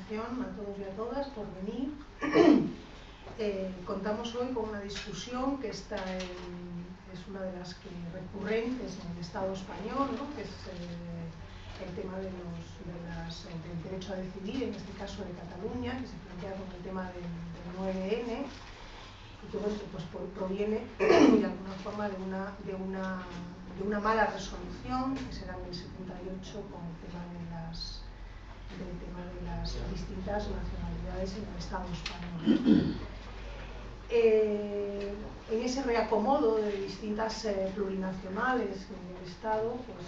presentación a todos y a todas por venir. Contamos hoy con una discusión que es una de las que recurrentes en el Estado español, ¿no? Que es el tema del derecho a decidir, en este caso de Cataluña, que se plantea con el tema del 9N, y que bueno, pues proviene de alguna forma de una mala resolución que se da en el 78 con el tema de las distintas nacionalidades en el Estado español. En ese reacomodo de distintas plurinacionales en el Estado, pues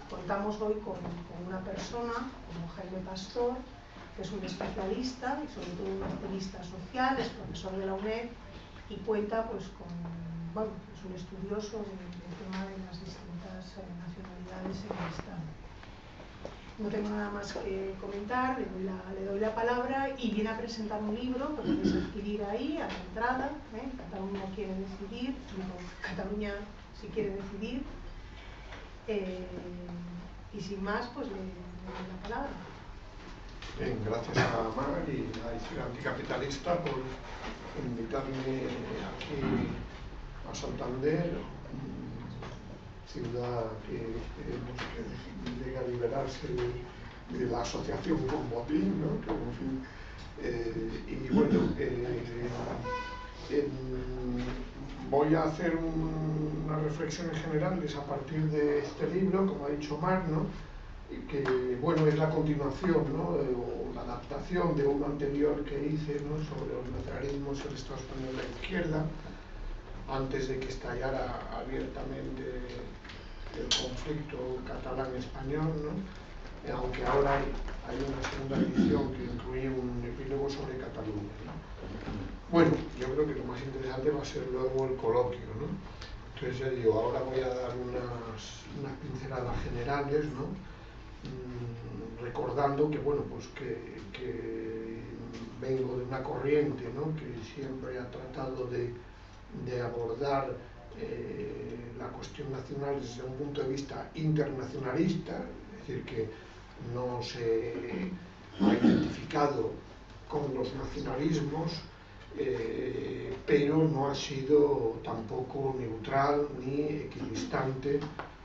contamos hoy con una persona como Jaime Pastor, que es un especialista y sobre todo un activista social, es profesor de la UNED y cuenta pues es un estudioso del tema de las distintas nacionalidades en el Estado. No tengo nada más que comentar, le doy la palabra y viene a presentar un libro que podéis adquirir ahí a la entrada, Cataluña quiere decidir, Cataluña si quiere decidir, y sin más pues le doy la palabra. Bien, gracias a Mar y a Izquierda Anticapitalista por invitarme aquí a Santander, ciudad que llega a liberarse de la asociación con Botín, ¿no? Que, en fin, y bueno, voy a hacer unas reflexiones generales a partir de este libro, como ha dicho Mar, ¿no? Que bueno, es la continuación, ¿no? O la adaptación de uno anterior que hice, ¿no? Sobre los nacionalismos en el Estado español de la izquierda, antes de que estallara abiertamente el conflicto catalán-español, ¿no? Aunque ahora hay una segunda edición que incluye un epílogo sobre Cataluña, ¿no? Bueno, yo creo que lo más interesante va a ser luego el coloquio, ¿no? Entonces ya digo, ahora voy a dar unas pinceladas generales, ¿no? Recordando que, bueno, pues que vengo de una corriente, ¿no? Que siempre ha tratado de abordar la cuestión nacional desde un punto de vista internacionalista, es decir, que no se ha identificado con los nacionalismos, pero no ha sido tampoco neutral ni equidistante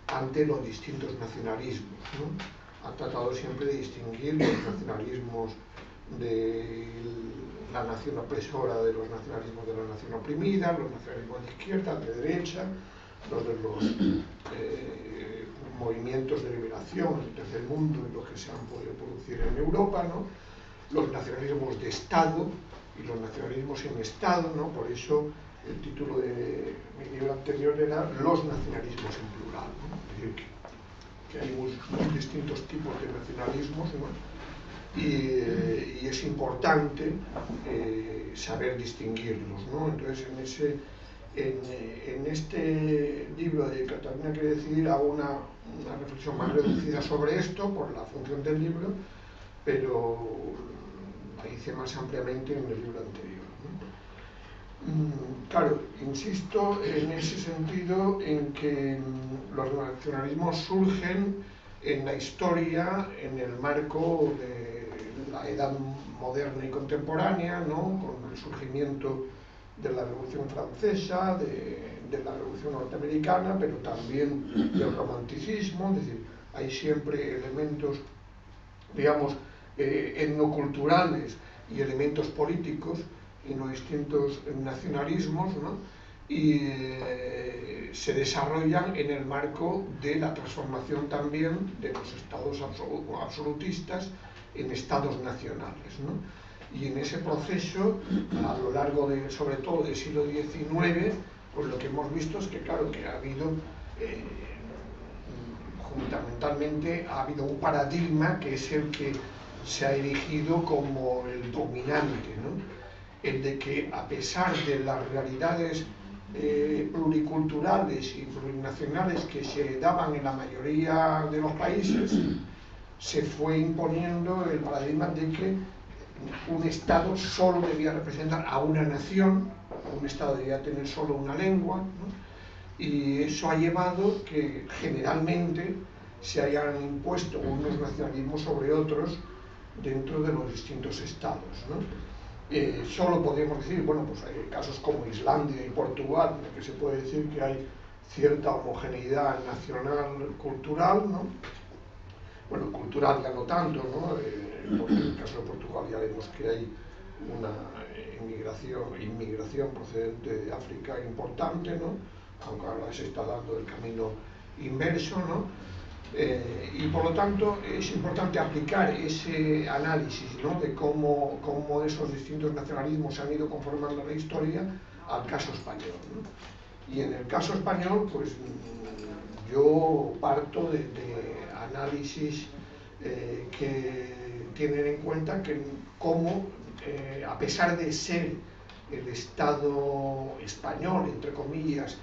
ante los distintos nacionalismos, ¿no? Ha tratado siempre de distinguir los nacionalismos de la nación opresora de los nacionalismos de la nación oprimida, los nacionalismos de izquierda, de derecha, los de los movimientos de liberación del tercer mundo y los que se han podido producir en Europa, ¿no? Los nacionalismos de Estado y los nacionalismos en Estado, ¿no? Por eso el título de mi libro anterior era Los nacionalismos en plural, ¿no? Es decir, que hay muy distintos tipos de nacionalismos, ¿no? Y es importante saber distinguirlos, ¿no? Entonces en este libro de Cataluña quiere decidir hago una reflexión más reducida sobre esto por la función del libro, pero la hice más ampliamente en el libro anterior, ¿no? Claro, insisto en ese sentido en que los nacionalismos surgen en la historia, en el marco de la edad moderna y contemporánea, ¿no? Con el surgimiento de la Revolución Francesa, de la Revolución Norteamericana, pero también del romanticismo, es decir, hay siempre elementos, digamos, etnoculturales y elementos políticos en los distintos nacionalismos, ¿no? Y se desarrollan en el marco de la transformación también de los estados absolutistas en estados nacionales, ¿no? Y en ese proceso, a lo largo sobre todo del siglo XIX, pues lo que hemos visto es que, claro, que ha habido, fundamentalmente, ha habido un paradigma que es el que se ha erigido como el dominante, ¿no? El de que, a pesar de las realidades pluriculturales y plurinacionales que se daban en la mayoría de los países, se fue imponiendo el paradigma de que un Estado solo debía representar a una nación, un Estado debía tener solo una lengua, ¿no? Y eso ha llevado que generalmente se hayan impuesto unos nacionalismos sobre otros dentro de los distintos estados, ¿no? Solo podríamos decir, bueno, pues hay casos como Islandia y Portugal, en el que se puede decir que hay cierta homogeneidad nacional cultural, ¿no? Bueno, cultural ya no tanto, ¿no? Porque en el caso de Portugal ya vemos que hay una inmigración procedente de África importante, ¿no? Aunque ahora se está dando el camino inverso, ¿no? Y por lo tanto es importante aplicar ese análisis, ¿no? De cómo esos distintos nacionalismos se han ido conformando la historia al caso español, ¿no? Y en el caso español, pues yo parto de análisis que tienen en cuenta que cómo, a pesar de ser el Estado español, entre comillas,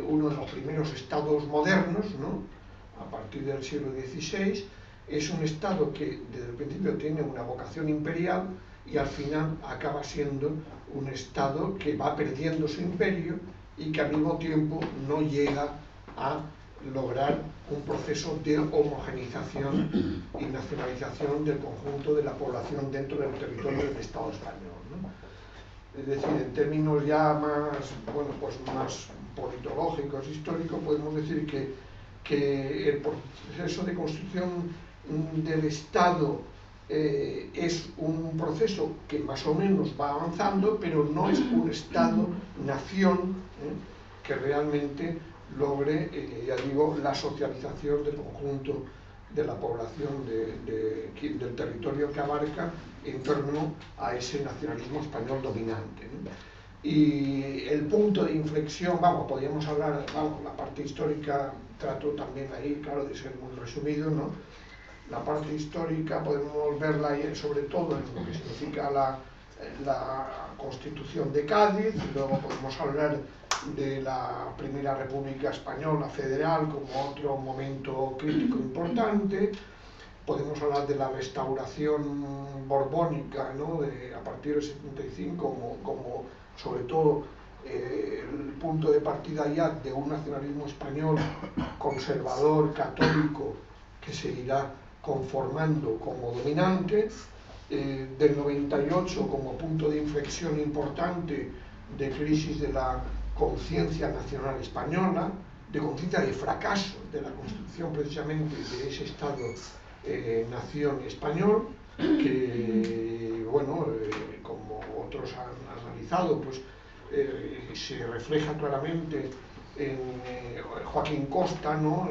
uno de los primeros estados modernos, ¿no? A partir del siglo XVI, es un Estado que desde el principio tiene una vocación imperial y al final acaba siendo un Estado que va perdiendo su imperio y que al mismo tiempo no llega a lograr un proceso de homogeneización y nacionalización del conjunto de la población dentro del territorio del Estado español, ¿no? Es decir, en términos ya más, bueno, pues más politológicos, históricos, podemos decir que el proceso de construcción del Estado es un proceso que más o menos va avanzando, pero no es un Estado-nación que realmente logre, ya digo, la socialización del conjunto de la población del territorio que abarca en torno a ese nacionalismo español dominante, ¿no? Y el punto de inflexión, vamos, podríamos hablar, vamos, la parte histórica trato también ahí, claro, de ser muy resumido, ¿no? La parte histórica podemos verla sobre todo en lo que significa la Constitución de Cádiz, luego podemos hablar de la Primera República Española Federal como otro momento crítico importante, podemos hablar de la restauración borbónica, ¿no? A partir del 75 como sobre todo el punto de partida ya de un nacionalismo español conservador, católico, que se irá conformando como dominante, del 98 como punto de inflexión importante de crisis de la conciencia nacional española, de conciencia de fracaso de la construcción precisamente de ese Estado-nación español, que, bueno, como otros han analizado, pues se refleja claramente en Joaquín Costa, ¿no?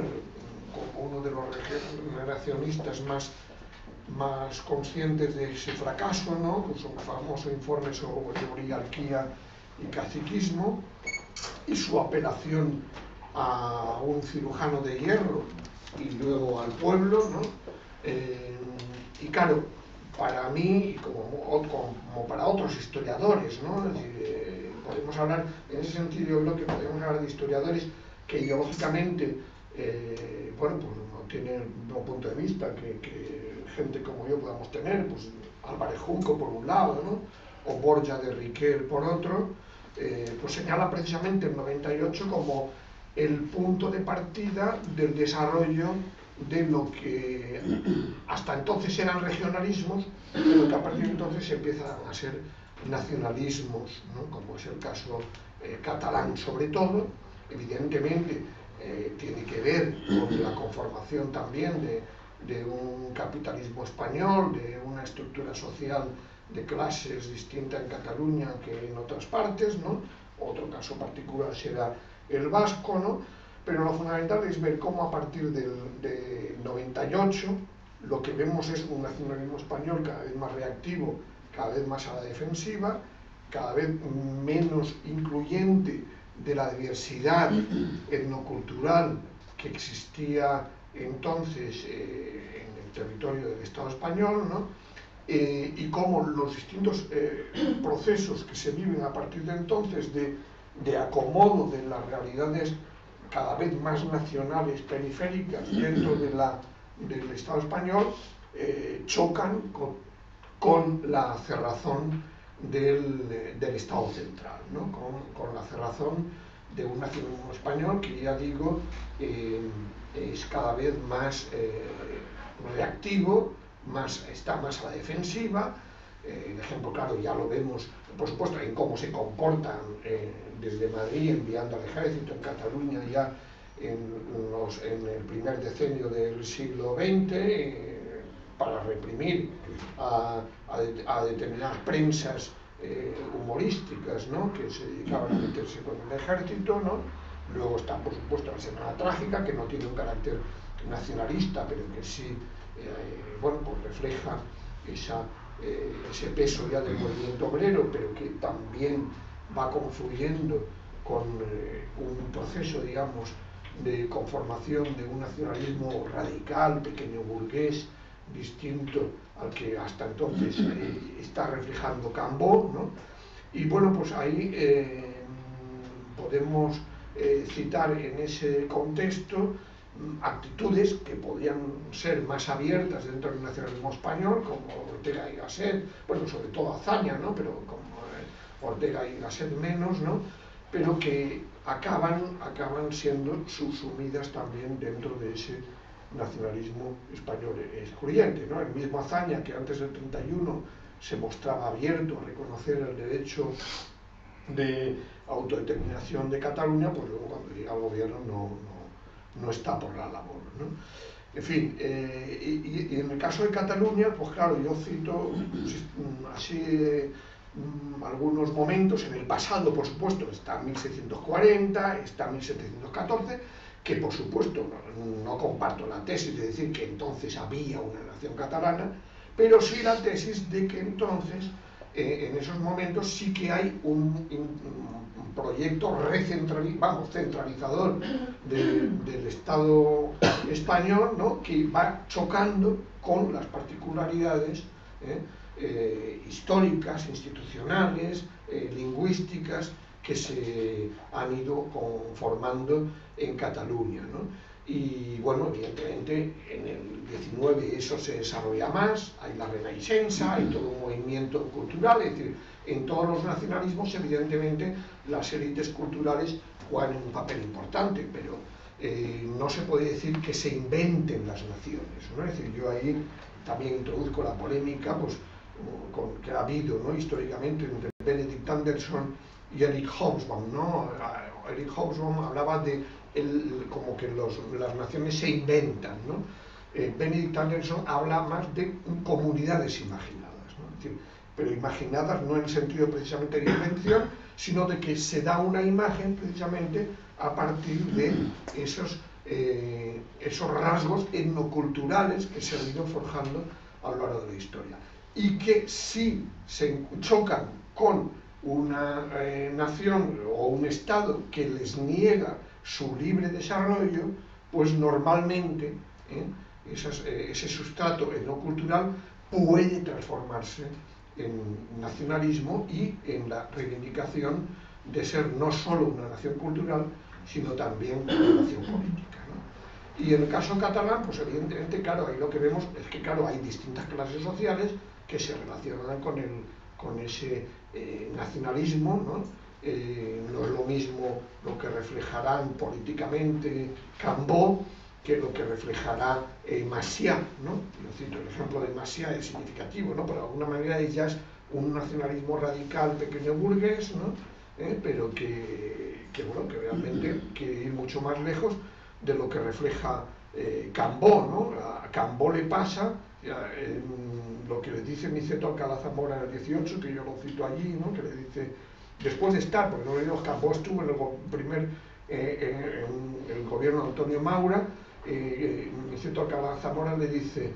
Como uno de los relacionistas más conscientes de ese fracaso, ¿no? Con su famoso informe sobre oligarquía y caciquismo, y su apelación a un cirujano de hierro y luego al pueblo, ¿no? Y claro, para mí, como para otros historiadores, ¿no? Podemos hablar, en ese sentido yo creo que podemos hablar de historiadores que ideológicamente, bueno, pues no tienen el mismo punto de vista que gente como yo podamos tener, pues Álvarez Junco por un lado, ¿no? O Borja de Riquer por otro, pues señala precisamente el 98 como el punto de partida del desarrollo de lo que hasta entonces eran regionalismos, pero que a partir de entonces empiezan a ser nacionalismos, ¿no? Como es el caso catalán sobre todo. Evidentemente tiene que ver con la conformación también de un capitalismo español, de una estructura social de clases distinta en Cataluña que en otras partes, ¿no? Otro caso particular será el vasco, ¿no? Pero lo fundamental es ver cómo a partir del 98 lo que vemos es un nacionalismo español cada vez más reactivo, cada vez más a la defensiva, cada vez menos incluyente de la diversidad etnocultural que existía entonces en el territorio del Estado español, ¿no? Y cómo los distintos procesos que se viven a partir de entonces de acomodo de las realidades cada vez más nacionales, periféricas dentro del Estado español, chocan con la cerrazón del Estado central, ¿no? Con la cerrazón de un nacionalismo español que, ya digo, es cada vez más reactivo, está más a la defensiva. El ejemplo claro ya lo vemos, por supuesto, en cómo se comportan desde Madrid enviando al ejército en Cataluña ya en el primer decenio del siglo XX para reprimir a determinadas prensas humorísticas, ¿no?, que se dedicaban a meterse con el ejército, ¿no? Luego está, por supuesto, la Semana Trágica, que no tiene un carácter nacionalista, pero que sí bueno, pues refleja ese peso ya del movimiento obrero, pero que también va confluyendo con un proceso, digamos, de conformación de un nacionalismo radical, pequeño burgués, distinto al que hasta entonces está reflejando Cambó, ¿no? Y bueno, pues ahí podemos citar en ese contexto actitudes que podían ser más abiertas dentro del nacionalismo español, como Ortega y Gasset, bueno, sobre todo Azaña, ¿no?, pero como Ortega y Gasset menos, ¿no?, pero que acaban siendo subsumidas también dentro de ese nacionalismo español excluyente, ¿no? El mismo Azaña, que antes del 31 se mostraba abierto a reconocer el derecho de autodeterminación de Cataluña, pues luego cuando llega al gobierno no está por la labor, ¿no? En fin, y en el caso de Cataluña, pues claro, yo cito así algunos momentos. En el pasado, por supuesto, está 1640, está 1714, que por supuesto no comparto la tesis de decir que entonces había una nación catalana, pero sí la tesis de que entonces, en esos momentos, sí que hay un proyecto centralizador del Estado español, ¿no?, que va chocando con las particularidades históricas, institucionales, lingüísticas que se han ido conformando en Cataluña, ¿no? Y bueno, evidentemente en el 19 eso se desarrolla más, hay la Renaixença, hay todo un movimiento cultural, es decir, en todos los nacionalismos evidentemente las élites culturales juegan un papel importante, pero no se puede decir que se inventen las naciones, ¿no? Es decir, yo ahí también introduzco la polémica pues, que ha habido, ¿no?, históricamente entre Benedict Anderson y Eric Hobsbawm, ¿no? Eric Hobsbawm hablaba de como que las naciones se inventan, ¿no? Benedict Anderson habla más de comunidades imaginadas, ¿no? Es decir, pero imaginadas no en el sentido precisamente de invención, sino de que se da una imagen precisamente a partir de esos rasgos etnoculturales que se han ido forjando a lo largo de la historia, y que si se chocan con una nación o un Estado que les niega su libre desarrollo, pues normalmente ese sustrato etnocultural puede transformarse en nacionalismo y en la reivindicación de ser no solo una nación cultural, sino también una nación política, ¿no? Y en el caso catalán, pues evidentemente, claro, ahí lo que vemos es que, claro, hay distintas clases sociales que se relacionan con ese nacionalismo, ¿no? No es lo mismo lo que reflejarán políticamente Cambó que lo que reflejará Macià, ¿no? Yo cito el ejemplo de Macià, es significativo, ¿no? Pero de alguna manera ella es un nacionalismo radical pequeño burgués, ¿no? Pero que bueno, que realmente quiere ir mucho más lejos de lo que refleja Cambó, ¿no? A Cambó le pasa lo que le dice Niceto Alcalá Zamora en el 18, que yo lo cito allí, ¿no? Que le dice, después de estar, porque no le digo, Cambó estuvo en el gobierno de Antonio Maura, Niceto Alcalá Zamora le dice,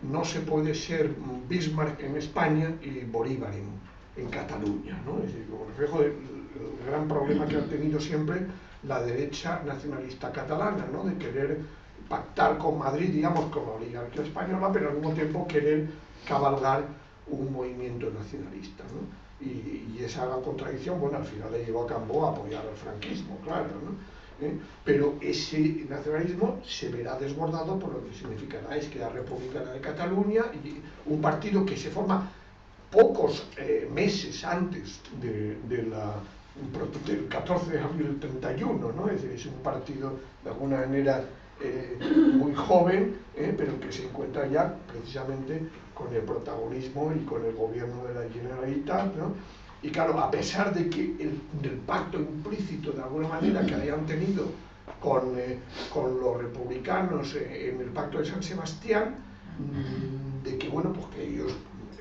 no se puede ser Bismarck en España y Bolívar en Cataluña, ¿no? Es decir, como reflejo del gran problema que ha tenido siempre la derecha nacionalista catalana, ¿no? De querer pactar con Madrid, digamos, con la oligarquía española, pero al mismo tiempo querer cabalgar un movimiento nacionalista, ¿no? Y esa gran contradicción, bueno, al final le llevó a Cambó a apoyar al franquismo, claro, ¿no? Pero ese nacionalismo se verá desbordado por lo que significará Esquerra Republicana de Cataluña, y un partido que se forma pocos meses antes del 14 de abril del 31, ¿no? Es decir, es un partido de alguna manera muy joven, pero que se encuentra ya precisamente con el protagonismo y con el gobierno de la Generalitat, ¿no? Y claro, a pesar de que del pacto implícito de alguna manera que hayan tenido con los republicanos en el pacto de San Sebastián, de que bueno, pues que ellos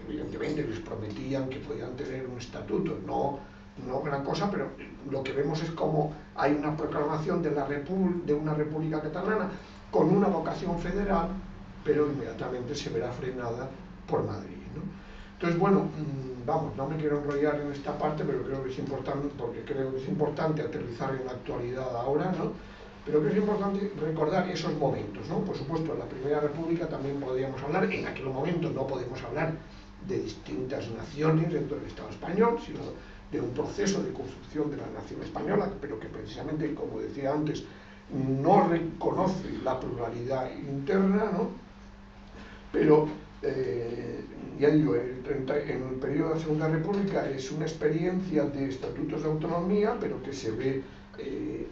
evidentemente les prometían que podían tener un estatuto, no gran cosa, pero lo que vemos es como hay una proclamación de una república catalana con una vocación federal, pero inmediatamente se verá frenada por Madrid, ¿no? Entonces, bueno, vamos, no me quiero enrollar en esta parte, pero creo que es importante, porque creo que es importante aterrizar en la actualidad ahora, ¿no? Pero que es importante recordar esos momentos, ¿no? Por supuesto, en la Primera República también podríamos hablar, en aquel momento no podemos hablar de distintas naciones dentro del Estado español, sino de un proceso de construcción de la nación española, pero que precisamente, como decía antes, no reconoce la pluralidad interna, ¿no? Pero, ya digo, en el periodo de la Segunda República es una experiencia de estatutos de autonomía, pero que se ve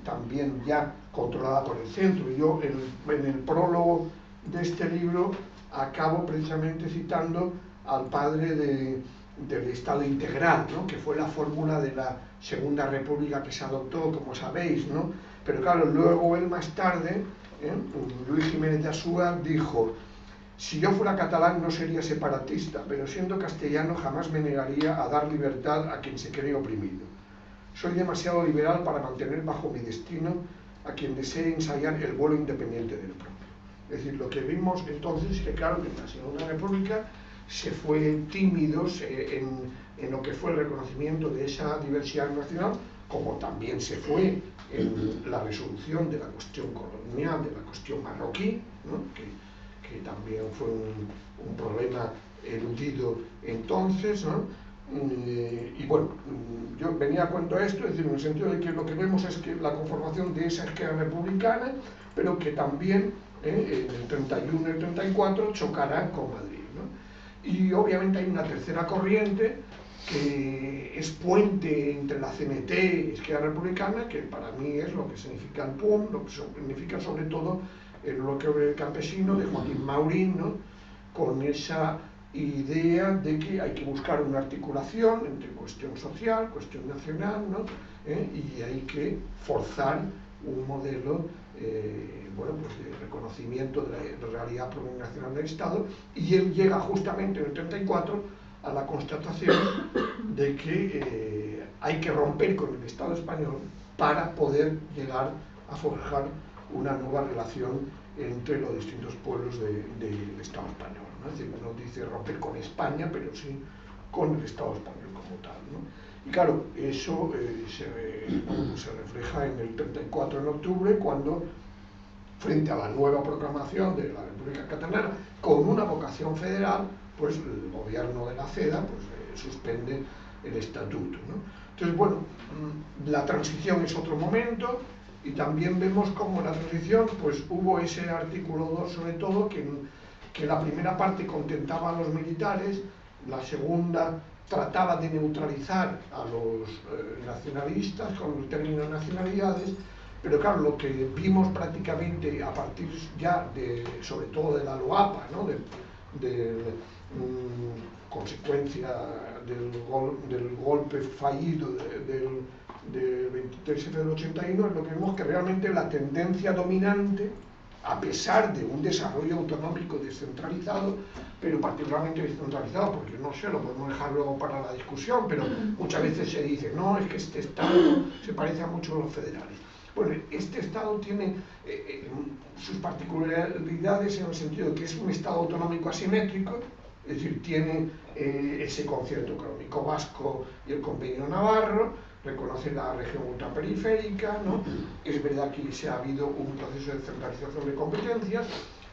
también ya controlada por el centro. Yo en el prólogo de este libro acabo precisamente citando al padre del Estado integral, ¿no? Que fue la fórmula de la Segunda República que se adoptó, como sabéis, ¿no? Pero claro, luego él más tarde, Luis Jiménez de Asúa, dijo: si yo fuera catalán no sería separatista, pero siendo castellano jamás me negaría a dar libertad a quien se cree oprimido. Soy demasiado liberal para mantener bajo mi destino a quien desee ensayar el vuelo independiente del propio. Es decir, lo que vimos entonces es que, claro, que en la Segunda República se fue tímidos en lo que fue el reconocimiento de esa diversidad nacional, como también se fue en la resolución de la cuestión colonial, de la cuestión marroquí, ¿no? que también fue un problema eludido entonces, ¿no? Y bueno, yo venía a cuento esto, es decir, en el sentido de que lo que vemos es que la conformación de esa izquierda republicana, pero que también en el 31 y el 34 chocará con Madrid, ¿no? Y obviamente hay una tercera corriente que es puente entre la CNT y izquierda republicana, que para mí es lo que significa el PUM, lo que significa sobre todo el bloque campesino de Joaquín Maurín, ¿no? Con esa idea de que hay que buscar una articulación entre cuestión social, cuestión nacional, ¿no? Y hay que forzar un modelo bueno, pues de reconocimiento de la realidad plurinacional del Estado, y él llega justamente en el 34 a la constatación de que hay que romper con el Estado español para poder llegar a forjar una nueva relación entre los distintos pueblos del Estado español, ¿no? Es decir, no dice romper con España, pero sí con el Estado español como tal, ¿no? Y claro, eso se refleja en el 34 de octubre, cuando, frente a la nueva proclamación de la República Catalana, con una vocación federal, pues el gobierno de la CEDA pues, suspende el estatuto, ¿no? Entonces, bueno, la transición es otro momento, y también vemos como en la transición pues hubo ese artículo 2 sobre todo, que la primera parte contentaba a los militares, la segunda trataba de neutralizar a los nacionalistas con el término nacionalidades, pero claro, lo que vimos prácticamente a partir ya sobre todo de la Loapa, ¿no? Consecuencia del golpe fallido del 23F del 81, es lo que vemos que realmente la tendencia dominante, a pesar de un desarrollo autonómico descentralizado, pero particularmente descentralizado, porque no sé, lo podemos dejar luego para la discusión, pero muchas veces se dice, no, es que este Estado se parece mucho a los federales. Bueno, este Estado tiene sus particularidades en el sentido de que es un Estado autonómico asimétrico, es decir, tiene ese concierto económico vasco y el convenio navarro, reconoce la región ultraperiférica, ¿no? Es verdad que ha habido un proceso de centralización de competencias,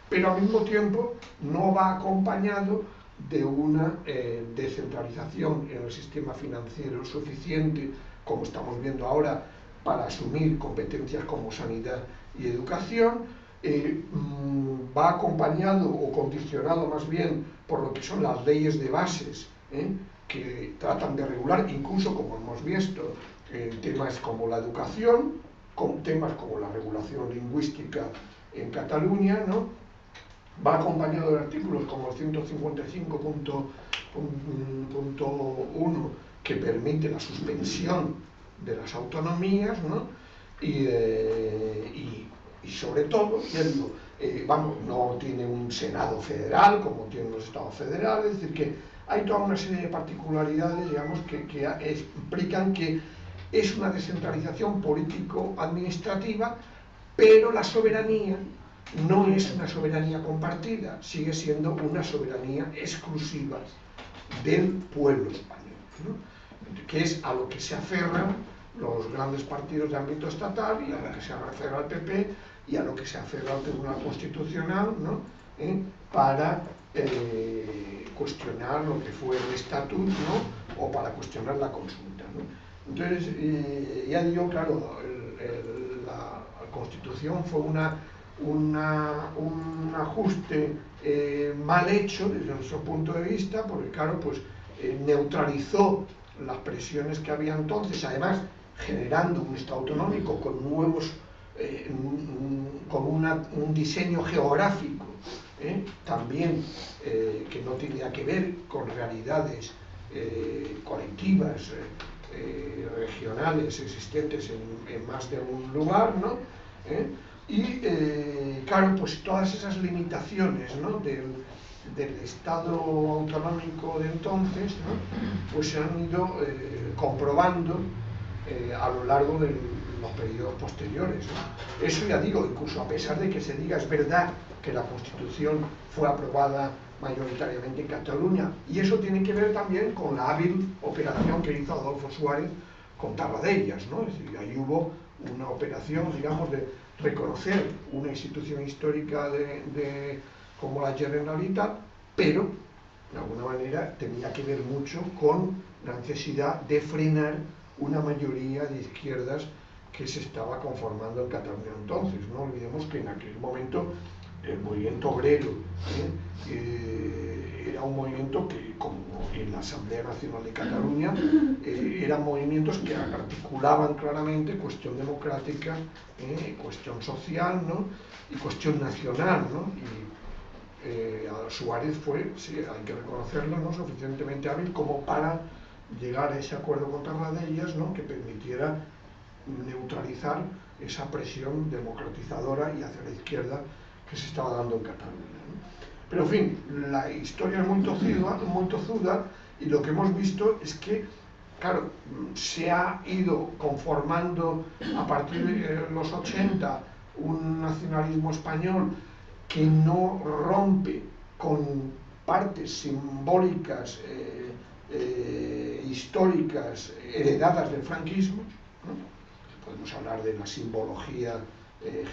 pero al mismo tiempo no va acompañado de una descentralización en el sistema financiero suficiente, como estamos viendo ahora, para asumir competencias como sanidad y educación. Va acompañado o condicionado más bien por lo que son las leyes de bases, que tratan de regular, incluso como hemos visto, temas como la educación, con temas como la regulación lingüística en Cataluña, ¿no? Va acompañado de artículos como el 155.1, que permite la suspensión de las autonomías, ¿no? Y sobre todo, ya digo, vamos, no tiene un Senado federal como tienen los Estados federales, es decir, que hay toda una serie de particularidades, digamos, que implican que es una descentralización político-administrativa, pero la soberanía no es una soberanía compartida, sigue siendo una soberanía exclusiva del pueblo español, ¿no? Que es a lo que se aferran los grandes partidos de ámbito estatal y a lo que se aferra el PP y a lo que se aferra el Tribunal Constitucional, ¿no? Para cuestionar lo que fue el estatuto, ¿no? O para cuestionar la consulta, ¿no? Entonces, ya digo, claro, la Constitución fue un ajuste mal hecho desde nuestro punto de vista, porque claro, pues neutralizó las presiones que había entonces, además generando un Estado autonómico con nuevos, con un diseño geográfico, también que no tenía que ver con realidades colectivas, regionales existentes en más de un lugar, ¿no? Y claro, pues todas esas limitaciones, ¿no? del Estado autonómico de entonces, ¿no? Pues se han ido comprobando a lo largo de los periodos posteriores, ¿no? Eso ya digo, incluso a pesar de que se diga, es verdad que la Constitución fue aprobada mayoritariamente en Cataluña, y eso tiene que ver también con la hábil operación que hizo Adolfo Suárez con Tarradellas, ¿no? Es decir, ahí hubo una operación, digamos, de reconocer una institución histórica como la Generalitat, pero de alguna manera tenía que ver mucho con la necesidad de frenar una mayoría de izquierdas que se estaba conformando en Cataluña entonces. No olvidemos que en aquel momento el movimiento obrero era un movimiento que, como en la Asamblea Nacional de Cataluña, eran movimientos que articulaban claramente cuestión democrática, cuestión social, ¿no? Y cuestión nacional, ¿no? Y Suárez fue, sí, hay que reconocerlo, ¿no? Suficientemente hábil como para llegar a ese acuerdo con Tarradellas, ¿no? Que permitiera neutralizar esa presión democratizadora y hacia la izquierda que se estaba dando en Cataluña, ¿no? Pero en fin, la historia es muy tozuda, y lo que hemos visto es que, claro, se ha ido conformando a partir de los 80 un nacionalismo español que no rompe con partes simbólicas, históricas, heredadas del franquismo, ¿no? Podemos hablar de la simbología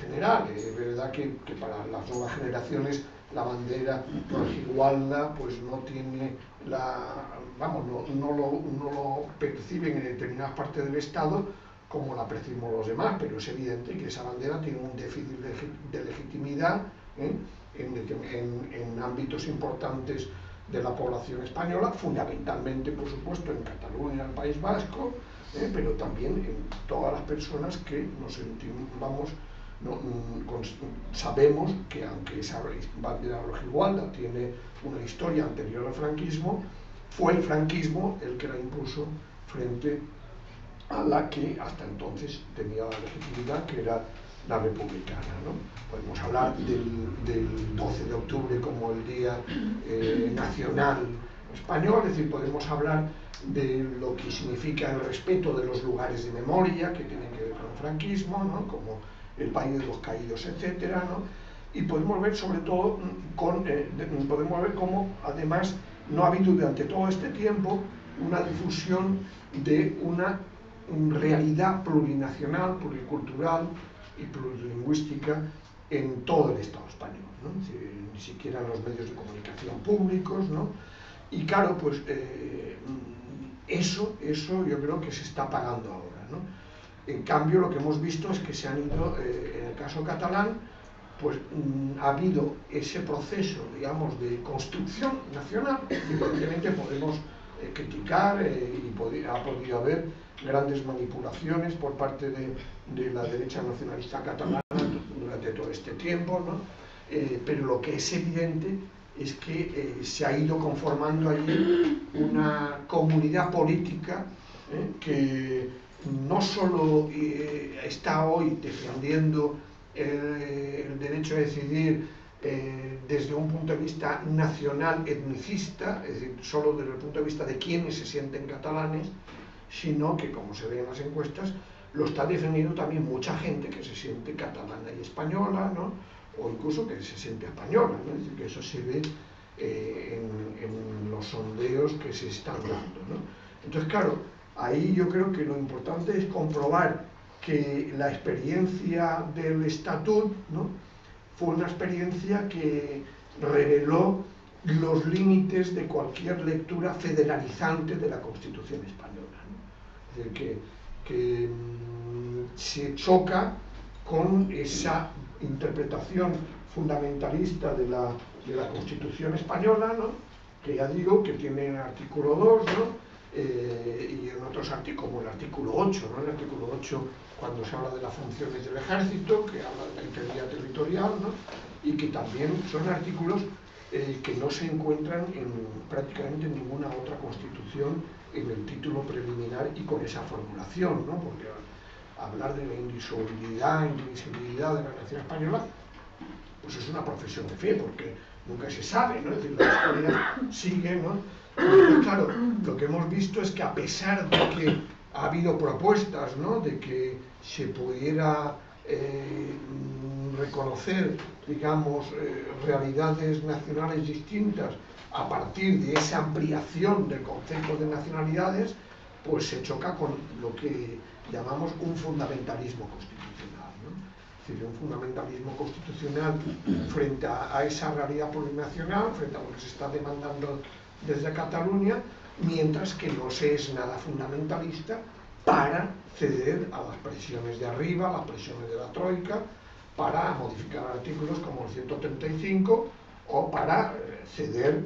general. Es verdad que para las nuevas generaciones la bandera rojigualda pues no tiene no lo perciben en determinadas partes del Estado como la percibimos los demás, pero es evidente que esa bandera tiene un déficit de legitimidad en ámbitos importantes de la población española, fundamentalmente, por supuesto, en Cataluña, en el País Vasco, pero también en todas las personas que nos sentimos, sabemos que aunque esa bandera rojigualda tiene una historia anterior al franquismo, fue el franquismo el que la impuso frente a la que hasta entonces tenía la legitimidad, que era la republicana, ¿no? Podemos hablar del 12 de octubre como el Día Nacional Español, es decir, podemos hablar de lo que significa el respeto de los lugares de memoria que tienen que ver con el franquismo, ¿no? Como el Valle de los Caídos, etcétera, ¿no? Y podemos ver sobre todo podemos ver cómo además no ha habido durante todo este tiempo una difusión de una realidad plurinacional, pluricultural y plurilingüística en todo el Estado español, ¿no? Ni siquiera en los medios de comunicación públicos, ¿no? Y claro, pues eso yo creo que se está apagando ahora, ¿no? En cambio, lo que hemos visto es que se han ido, en el caso catalán, pues ha habido ese proceso, digamos, de construcción nacional, y evidentemente podemos criticar y ha podido haber grandes manipulaciones por parte de la derecha nacionalista catalana durante durante todo este tiempo, ¿no? Pero lo que es evidente es que se ha ido conformando allí una comunidad política que no solo está hoy defendiendo el derecho a decidir desde un punto de vista nacional etnicista, es decir, solo desde el punto de vista de quienes se sienten catalanes, sino que, como se ve en las encuestas, lo está defendiendo también mucha gente que se siente catalana y española, ¿no? O incluso que se siente española, ¿no? Es decir, que eso se ve en los sondeos que se están dando, ¿no? Entonces, claro, ahí yo creo que lo importante es comprobar que la experiencia del estatut, ¿no?, fue una experiencia que reveló los límites de cualquier lectura federalizante de la Constitución española, ¿no? Es decir, que se choca con esa interpretación fundamentalista de la Constitución española, ¿no?, que ya digo que tiene el artículo 2, ¿no?, y en otros artículos, como el artículo 8, ¿no?, el artículo 8 cuando se habla de las funciones del ejército, que habla de la integridad territorial, ¿no?, y que también son artículos que no se encuentran prácticamente en ninguna otra constitución en el título preliminar y con esa formulación, ¿no?, porque hablar de la indisolubilidad, indivisibilidad de la nación española, pues es una profesión de fe, porque nunca se sabe, ¿no? Es decir, la historia sigue, ¿no? Entonces, claro, lo que hemos visto es que a pesar de que ha habido propuestas, ¿no?, de que se pudiera reconocer, digamos, realidades nacionales distintas a partir de esa ampliación del concepto de nacionalidades, pues se choca con lo que llamamos un fundamentalismo constitucional, ¿no? Es decir, un fundamentalismo constitucional frente a esa realidad plurinacional, frente a lo que se está demandando desde Cataluña, mientras que no se es nada fundamentalista para ceder a las presiones de arriba, a las presiones de la Troika, para modificar artículos como el 135 o para ceder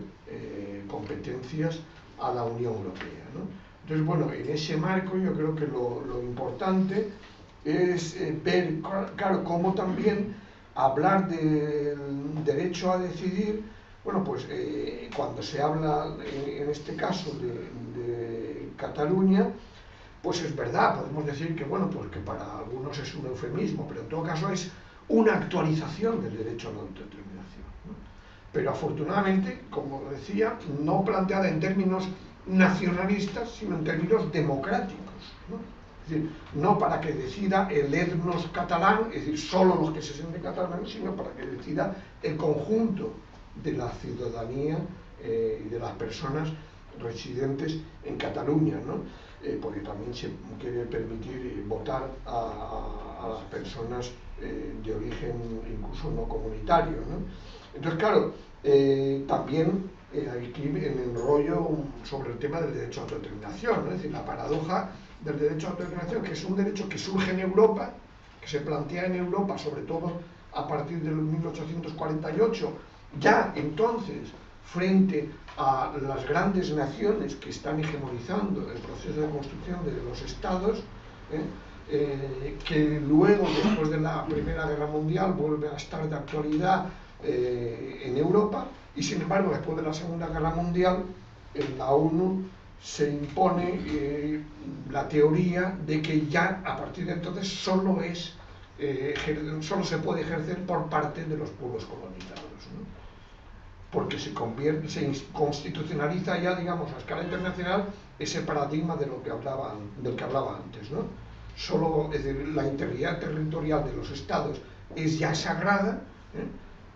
competencias a la Unión Europea, ¿no? Entonces, bueno, en ese marco yo creo que lo importante es ver, claro, cómo también hablar del derecho a decidir, bueno, pues cuando se habla, en este caso, de Cataluña, pues es verdad, podemos decir que, bueno, pues que para algunos es un eufemismo, pero en todo caso es una actualización del derecho a la autodeterminación, ¿no? Pero afortunadamente, como decía, no planteada en términos nacionalistas, sino en términos democráticos, ¿no? Es decir, no para que decida el etnos catalán, es decir, solo los que se sienten catalanes, sino para que decida el conjunto de la ciudadanía y de las personas residentes en Cataluña, ¿no? Porque también se quiere permitir votar a las personas de origen incluso no comunitario, ¿no? Entonces, claro, también aquí me enrollo sobre el tema del derecho a autodeterminación, ¿no? Es decir, la paradoja del derecho a autodeterminación, que es un derecho que surge en Europa, que se plantea en Europa, sobre todo a partir del 1848, ya entonces frente a las grandes naciones que están hegemonizando el proceso de construcción de los estados, que luego, después de la Primera Guerra Mundial, vuelve a estar de actualidad en Europa, y sin embargo, después de la Segunda Guerra Mundial, en la ONU se impone la teoría de que ya a partir de entonces solo se puede ejercer por parte de los pueblos colonizados, ¿no? Porque se constitucionaliza ya, digamos, a escala internacional ese paradigma del que hablaba antes, ¿no? Solo, es decir, la integridad territorial de los estados es ya sagrada,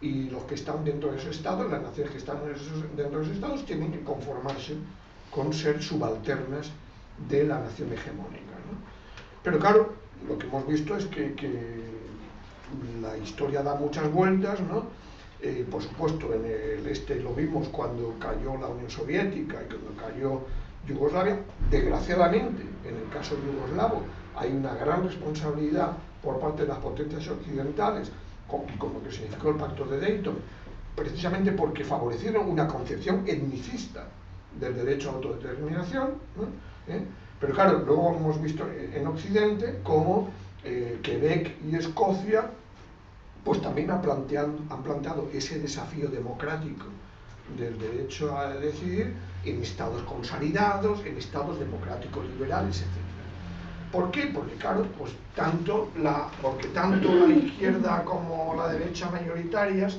y los que están dentro de esos estados, las naciones que están dentro de esos estados, tienen que conformarse con ser subalternas de la nación hegemónica, ¿no? Pero claro, lo que hemos visto es que la historia da muchas vueltas, ¿no? Por supuesto, en el este lo vimos cuando cayó la Unión Soviética y cuando cayó Yugoslavia. Desgraciadamente, en el caso yugoslavo, hay una gran responsabilidad por parte de las potencias occidentales, con lo que significó el Pacto de Dayton, precisamente porque favorecieron una concepción etnicista del derecho a autodeterminación, ¿no? Pero claro, luego hemos visto en Occidente cómo Quebec y Escocia pues también han planteado ese desafío democrático del derecho a decidir en estados consolidados, en estados democráticos liberales, etc. ¿Por qué? Porque claro, pues tanto la izquierda como la derecha mayoritarias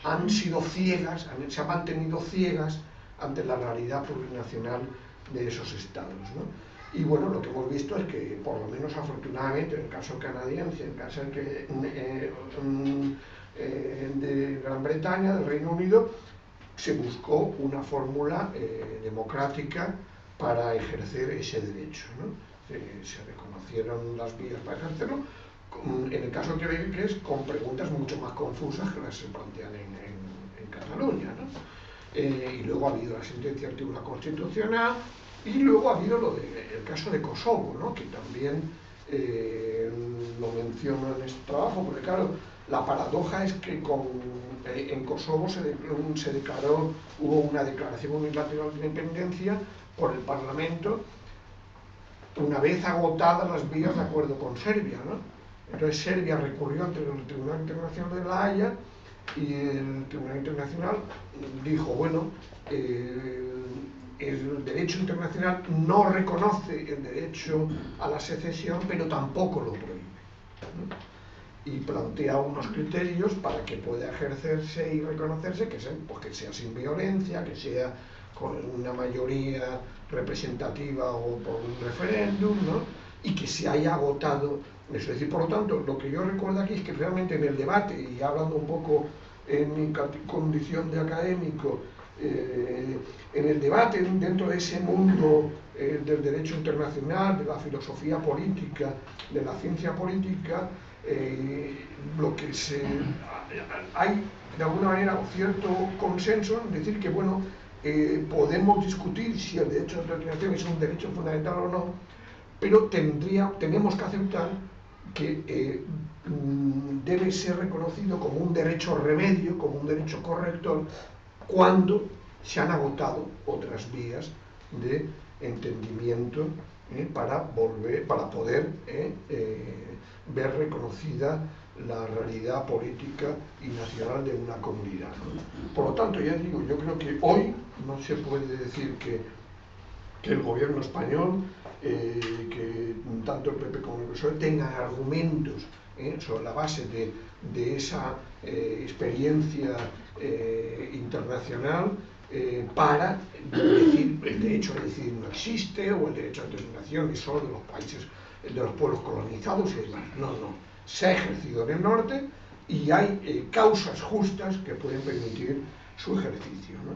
han sido ciegas, se han mantenido ciegas ante la realidad plurinacional de esos estados, ¿no? Y bueno, lo que hemos visto es que, por lo menos afortunadamente, en el caso canadiense, en el caso de Gran Bretaña, del Reino Unido, se buscó una fórmula democrática para ejercer ese derecho, ¿no? Se reconocieron las vías para ejercerlo, en el caso que es con preguntas mucho más confusas que las que se plantean en Cataluña, ¿no? Y luego ha habido la sentencia del Tribunal Constitucional, y luego ha habido el caso de Kosovo, ¿no? Que también lo menciono en este trabajo, porque claro, la paradoja es que en Kosovo hubo una declaración unilateral de independencia por el Parlamento, una vez agotadas las vías de acuerdo con Serbia, ¿no? Entonces Serbia recurrió ante el Tribunal Internacional de La Haya, y el Tribunal Internacional dijo, bueno, el derecho internacional no reconoce el derecho a la secesión, pero tampoco lo prohíbe, ¿no? Y plantea unos criterios para que pueda ejercerse y reconocerse, que sea sin violencia, que sea con una mayoría representativa o por un referéndum, ¿no? Y que se haya agotado eso. Es decir, por lo tanto, lo que yo recuerdo aquí es que realmente en el debate, y hablando un poco en mi condición de académico, en el debate dentro de ese mundo del derecho internacional, de la filosofía política, de la ciencia política, hay de alguna manera cierto consenso en decir que, bueno, podemos discutir si el derecho de autodeterminación es un derecho fundamental o no, pero tenemos que aceptar que debe ser reconocido como un derecho remedio, como un derecho corrector, cuando se han agotado otras vías de entendimiento para poder ver reconocida la realidad política y nacional de una comunidad, ¿no? Por lo tanto, ya digo, yo creo que hoy no se puede decir que el gobierno español, que tanto el PP como el PSOE tengan argumentos sobre la base de esa experiencia internacional para decir el derecho a decidir no existe, o el derecho a determinación es solo de los países, de los pueblos colonizados y demás. No, se ha ejercido en el norte y hay causas justas que pueden permitir su ejercicio, ¿no?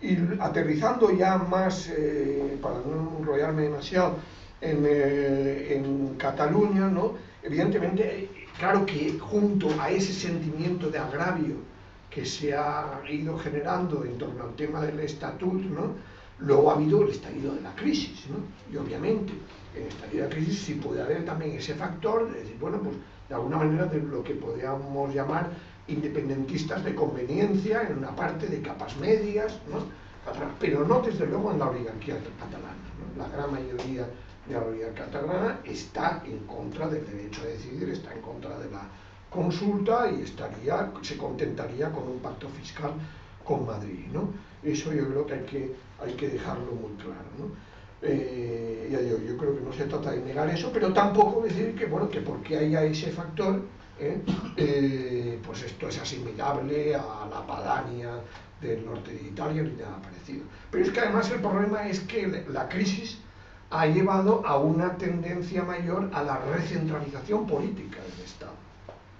Y aterrizando ya más, para no enrollarme demasiado, en Cataluña, ¿no? Evidentemente, claro que junto a ese sentimiento de agravio que se ha ido generando en torno al tema del estatut, ¿no? Luego ha habido el estallido de la crisis, ¿no? Y obviamente en el estallido de la crisis sí puede haber también ese factor de decir, bueno, pues de alguna manera de lo que podríamos llamar independentistas de conveniencia en una parte de capas medias, ¿no? Pero no desde luego en la oligarquía catalana, ¿no? La gran mayoría de la oligarquía catalana está en contra del derecho a decidir, está en contra de la consulta y se contentaría con un pacto fiscal con Madrid, ¿no? Eso yo creo que hay que dejarlo muy claro, ¿no? Ya digo, yo creo que no se trata de negar eso, pero tampoco decir que, bueno, que porque haya ese factor, pues esto es asimilable a la Padania del norte de Italia ni nada parecido. Pero es que además el problema es que la crisis ha llevado a una tendencia mayor a la recentralización política del Estado.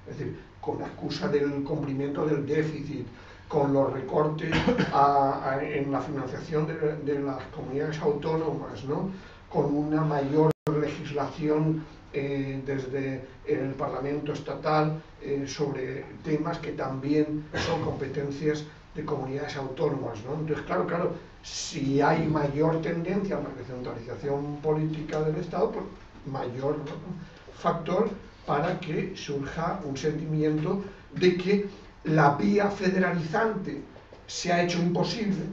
Es decir, con la excusa del cumplimiento del déficit, con los recortes en la financiación de las comunidades autónomas, ¿no? Con una mayor legislación desde el Parlamento estatal sobre temas que también son competencias de comunidades autónomas, ¿no? Entonces, claro, si hay mayor tendencia a la recentralización política del Estado, pues mayor, ¿no?, factor para que surja un sentimiento de que la vía federalizante se ha hecho imposible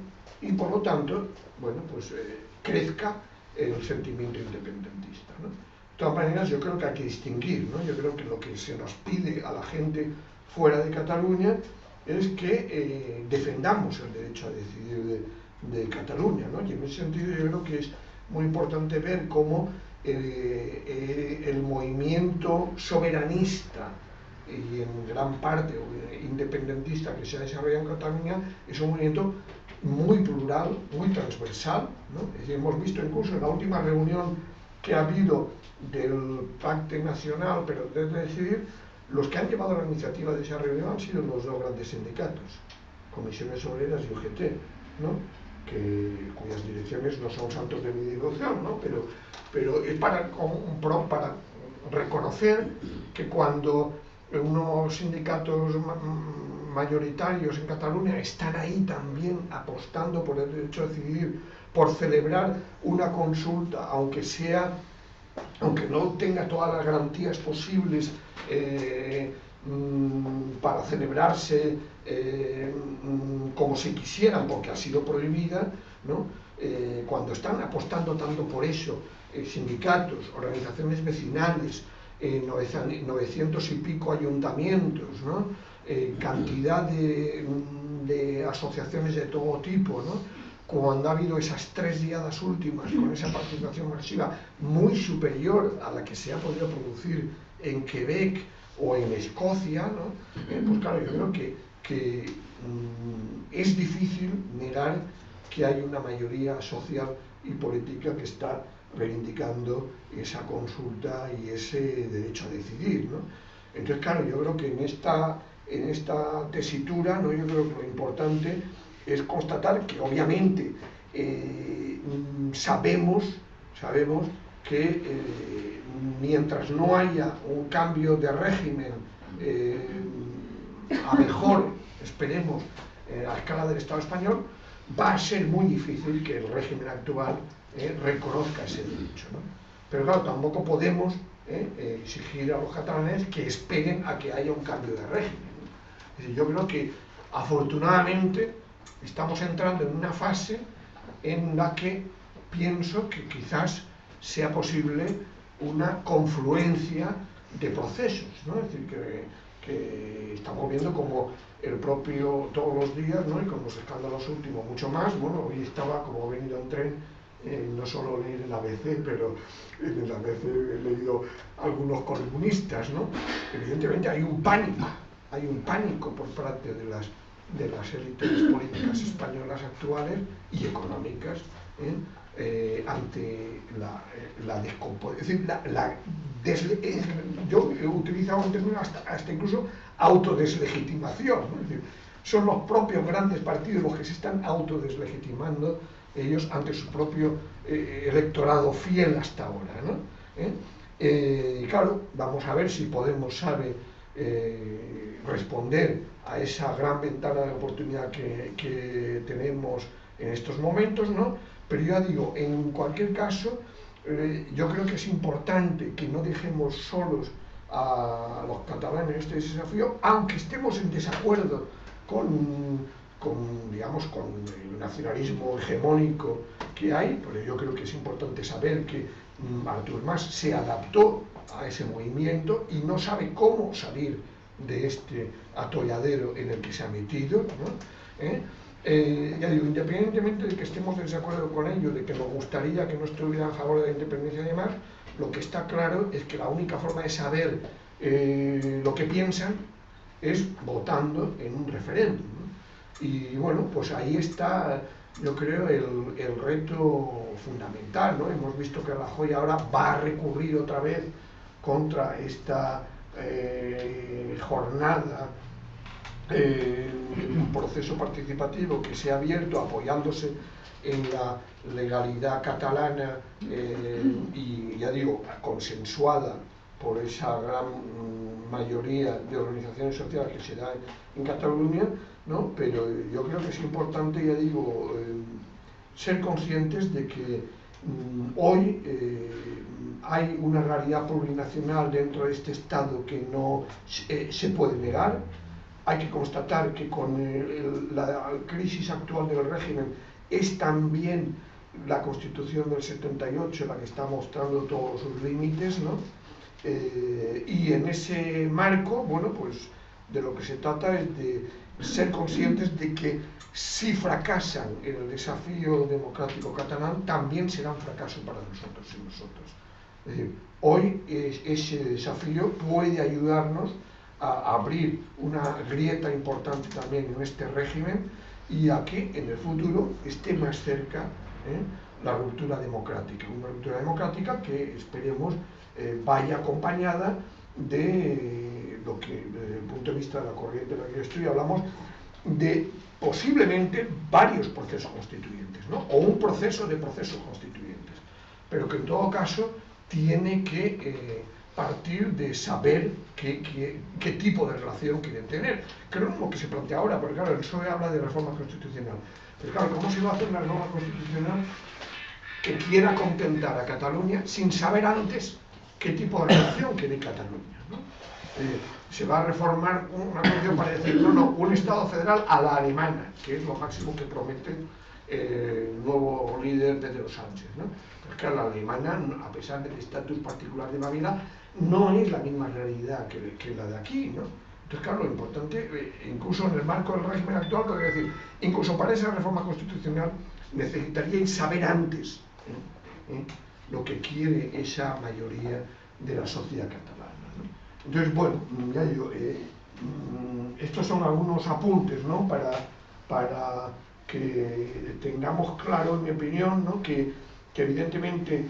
y por lo tanto, bueno, pues crezca el sentimiento independentista, ¿no? De todas maneras, yo creo que hay que distinguir, ¿no? Yo creo que lo que se nos pide a la gente fuera de Cataluña es que defendamos el derecho a decidir de Cataluña, ¿no? Y en ese sentido yo creo que es muy importante ver cómo el movimiento soberanista y en gran parte independentista que se ha desarrollado en Cataluña es un movimiento muy plural, muy transversal, ¿no? Es decir, hemos visto incluso en la última reunión que ha habido del Pacte Nacional, pero de decidir, los que han llevado la iniciativa de esa reunión han sido los dos grandes sindicatos, Comisiones Obreras y UGT, ¿no? Cuyas direcciones no son santos de mi devoción, ¿no? Pero es para reconocer que cuando unos sindicatos mayoritarios en Cataluña están ahí también apostando por el derecho a decidir, por celebrar una consulta, aunque no tenga todas las garantías posibles para celebrarse como se quisieran, porque ha sido prohibida, ¿no? Cuando están apostando tanto por eso, sindicatos, organizaciones vecinales, 900 y pico ayuntamientos, ¿no? Cantidad de asociaciones de todo tipo, ¿no? Cuando ha habido esas 3 diadas últimas con esa participación masiva muy superior a la que se ha podido producir en Quebec o en Escocia, ¿no? Pues claro, yo creo que es difícil negar que hay una mayoría social y política que está reivindicando esa consulta y ese derecho a decidir, ¿no? Entonces, claro, yo creo que en esta tesitura, ¿no? Yo creo que lo importante es constatar que obviamente sabemos que mientras no haya un cambio de régimen a mejor, esperemos, a escala del Estado español, va a ser muy difícil que el régimen actual reconozca ese derecho, ¿no? Pero claro, tampoco podemos exigir a los catalanes que esperen a que haya un cambio de régimen, ¿no? Es decir, yo creo que afortunadamente estamos entrando en una fase en la que pienso que quizás sea posible una confluencia de procesos, ¿no? Es decir, que estamos viendo como el propio, todos los días, ¿no? Y con los escándalos últimos mucho más. Bueno, hoy estaba, como he venido en tren, no solo leer el ABC, pero en el ABC he leído algunos columnistas, ¿no? Evidentemente hay un pánico por parte de las élites políticas españolas actuales y económicas, ante la descomposición, yo he utilizado un término hasta incluso autodeslegitimación, ¿no? Es decir, son los propios grandes partidos los que se están autodeslegitimando ellos ante su propio electorado fiel hasta ahora, ¿no? Claro, vamos a ver si Podemos sabe responder a esa gran ventana de oportunidad que tenemos en estos momentos, ¿no? Pero ya digo, en cualquier caso, yo creo que es importante que no dejemos solos a los catalanes en este desafío, aunque estemos en desacuerdo con el nacionalismo hegemónico que hay, pero yo creo que es importante saber que Artur Mas se adaptó a ese movimiento y no sabe cómo salir de este atolladero en el que se ha metido, ¿no? Ya digo, independientemente de que estemos en desacuerdo con ello, de que nos gustaría que no estuviera a favor de la independencia y demás, lo que está claro es que la única forma de saber lo que piensan es votando en un referéndum, ¿no? Y bueno, pues ahí está, yo creo, el reto fundamental, ¿no? Hemos visto que Rajoy ahora va a recurrir otra vez contra esta jornada, un proceso participativo que se ha abierto apoyándose en la legalidad catalana y ya digo, consensuada por esa gran mayoría de organizaciones sociales que se da en Cataluña, ¿no? Pero yo creo que es importante, ya digo, ser conscientes de que hoy hay una realidad plurinacional dentro de este Estado que no se puede negar. Hay que constatar que con la crisis actual del régimen es también la Constitución del 78 la que está mostrando todos sus límites, ¿no? Y en ese marco, bueno, pues de lo que se trata es de ser conscientes de que si fracasan en el desafío democrático catalán, también será un fracaso para nosotros y nosotras. Es decir, hoy ese desafío puede ayudarnos a abrir una grieta importante también en este régimen y a que en el futuro esté más cerca la ruptura democrática. Una ruptura democrática que esperemos vaya acompañada de lo que, desde el punto de vista de la corriente de la que yo estoy, hablamos de posiblemente varios procesos constituyentes, ¿no? O un proceso de procesos constituyentes, pero que en todo caso tiene que partir de saber qué tipo de relación quieren tener, que no es lo que se plantea ahora, porque claro, el PSOE habla de reforma constitucional, pero claro, ¿cómo se va a hacer una reforma constitucional que quiera contentar a Cataluña sin saber antes qué tipo de relación quiere Cataluña, ¿no? Se va a reformar una constitución para decir, no, un Estado federal a la alemana, que es lo máximo que promete el nuevo líder Pedro Sánchez, ¿no? Porque la alemana, a pesar del estatus particular de Baviera, no es la misma realidad que la de aquí, ¿no? Entonces, claro, lo importante, incluso en el marco del régimen actual, es decir, incluso para esa reforma constitucional necesitaríais saber antes lo que quiere esa mayoría de la sociedad catalana, ¿no? Entonces, bueno, ya digo, estos son algunos apuntes, ¿no? para que tengamos claro, en mi opinión, ¿no? que evidentemente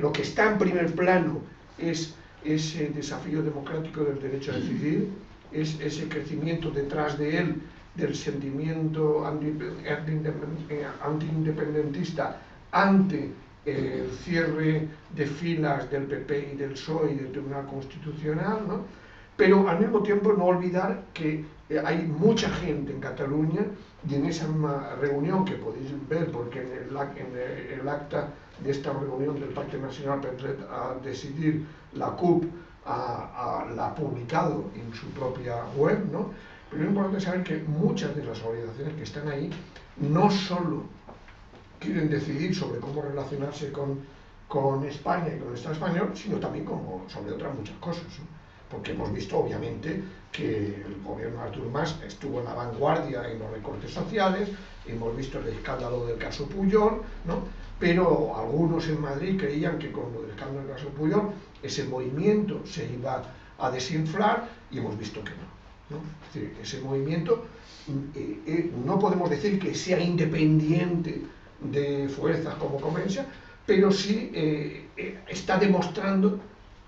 lo que está en primer plano es ese desafío democrático del derecho a decidir, es ese crecimiento detrás de él del sentimiento antiindependentista ante el cierre de filas del PP y del PSOE y del Tribunal Constitucional, ¿no? Pero al mismo tiempo no olvidar que hay mucha gente en Cataluña, y en esa reunión que podéis ver, porque en el acta de esta reunión del Pacte Nacional per Dret a Decidir, la CUP la ha publicado en su propia web, ¿no? Pero es importante saber que muchas de las organizaciones que están ahí no solo quieren decidir sobre cómo relacionarse con España y con el Estado español, sino también sobre otras muchas cosas, ¿no? Porque hemos visto, obviamente, que el gobierno de Artur Mas estuvo en la vanguardia en los recortes sociales, hemos visto el escándalo del caso Pujol, ¿no? Pero algunos en Madrid creían que con lo del escándalo del caso Pujol ese movimiento se iba a desinflar y hemos visto que no, ¿no? Es decir, ese movimiento no podemos decir que sea independiente de fuerzas como Comença, pero sí está demostrando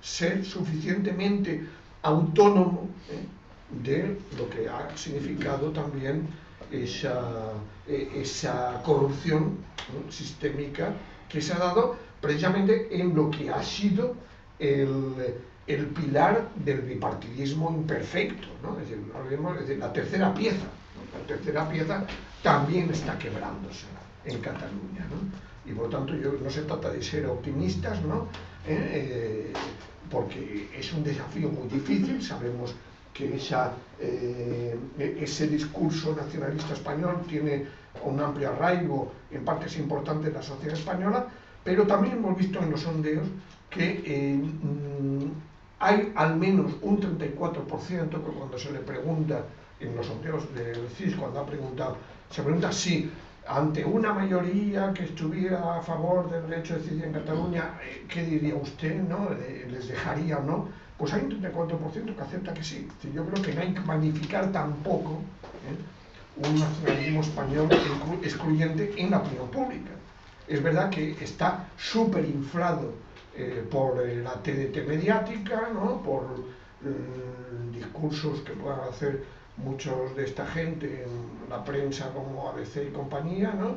ser suficientemente autónomo de lo que ha significado también esa corrupción, ¿no? sistémica que se ha dado precisamente en lo que ha sido el pilar del bipartidismo imperfecto, ¿no? Es decir, la tercera pieza, ¿no? La tercera pieza también está quebrándose en Cataluña, ¿no? Y por lo tanto no se trata de ser optimistas, ¿no? Porque es un desafío muy difícil, sabemos que ese discurso nacionalista español tiene un amplio arraigo en partes importantes de la sociedad española, pero también hemos visto en los sondeos que hay al menos un 34% que cuando se le pregunta en los sondeos del CIS, cuando se pregunta si ante una mayoría que estuviera a favor del derecho a decidir en Cataluña, ¿qué diría usted, ¿no? ¿Les dejaría o no? Pues hay un 34% que acepta que sí. Yo creo que no hay que magnificar tampoco un nacionalismo español excluyente en la opinión pública. Es verdad que está súper inflado por la TDT mediática, ¿no? Por discursos que puedan hacer muchos de esta gente en la prensa como ABC y compañía, ¿no?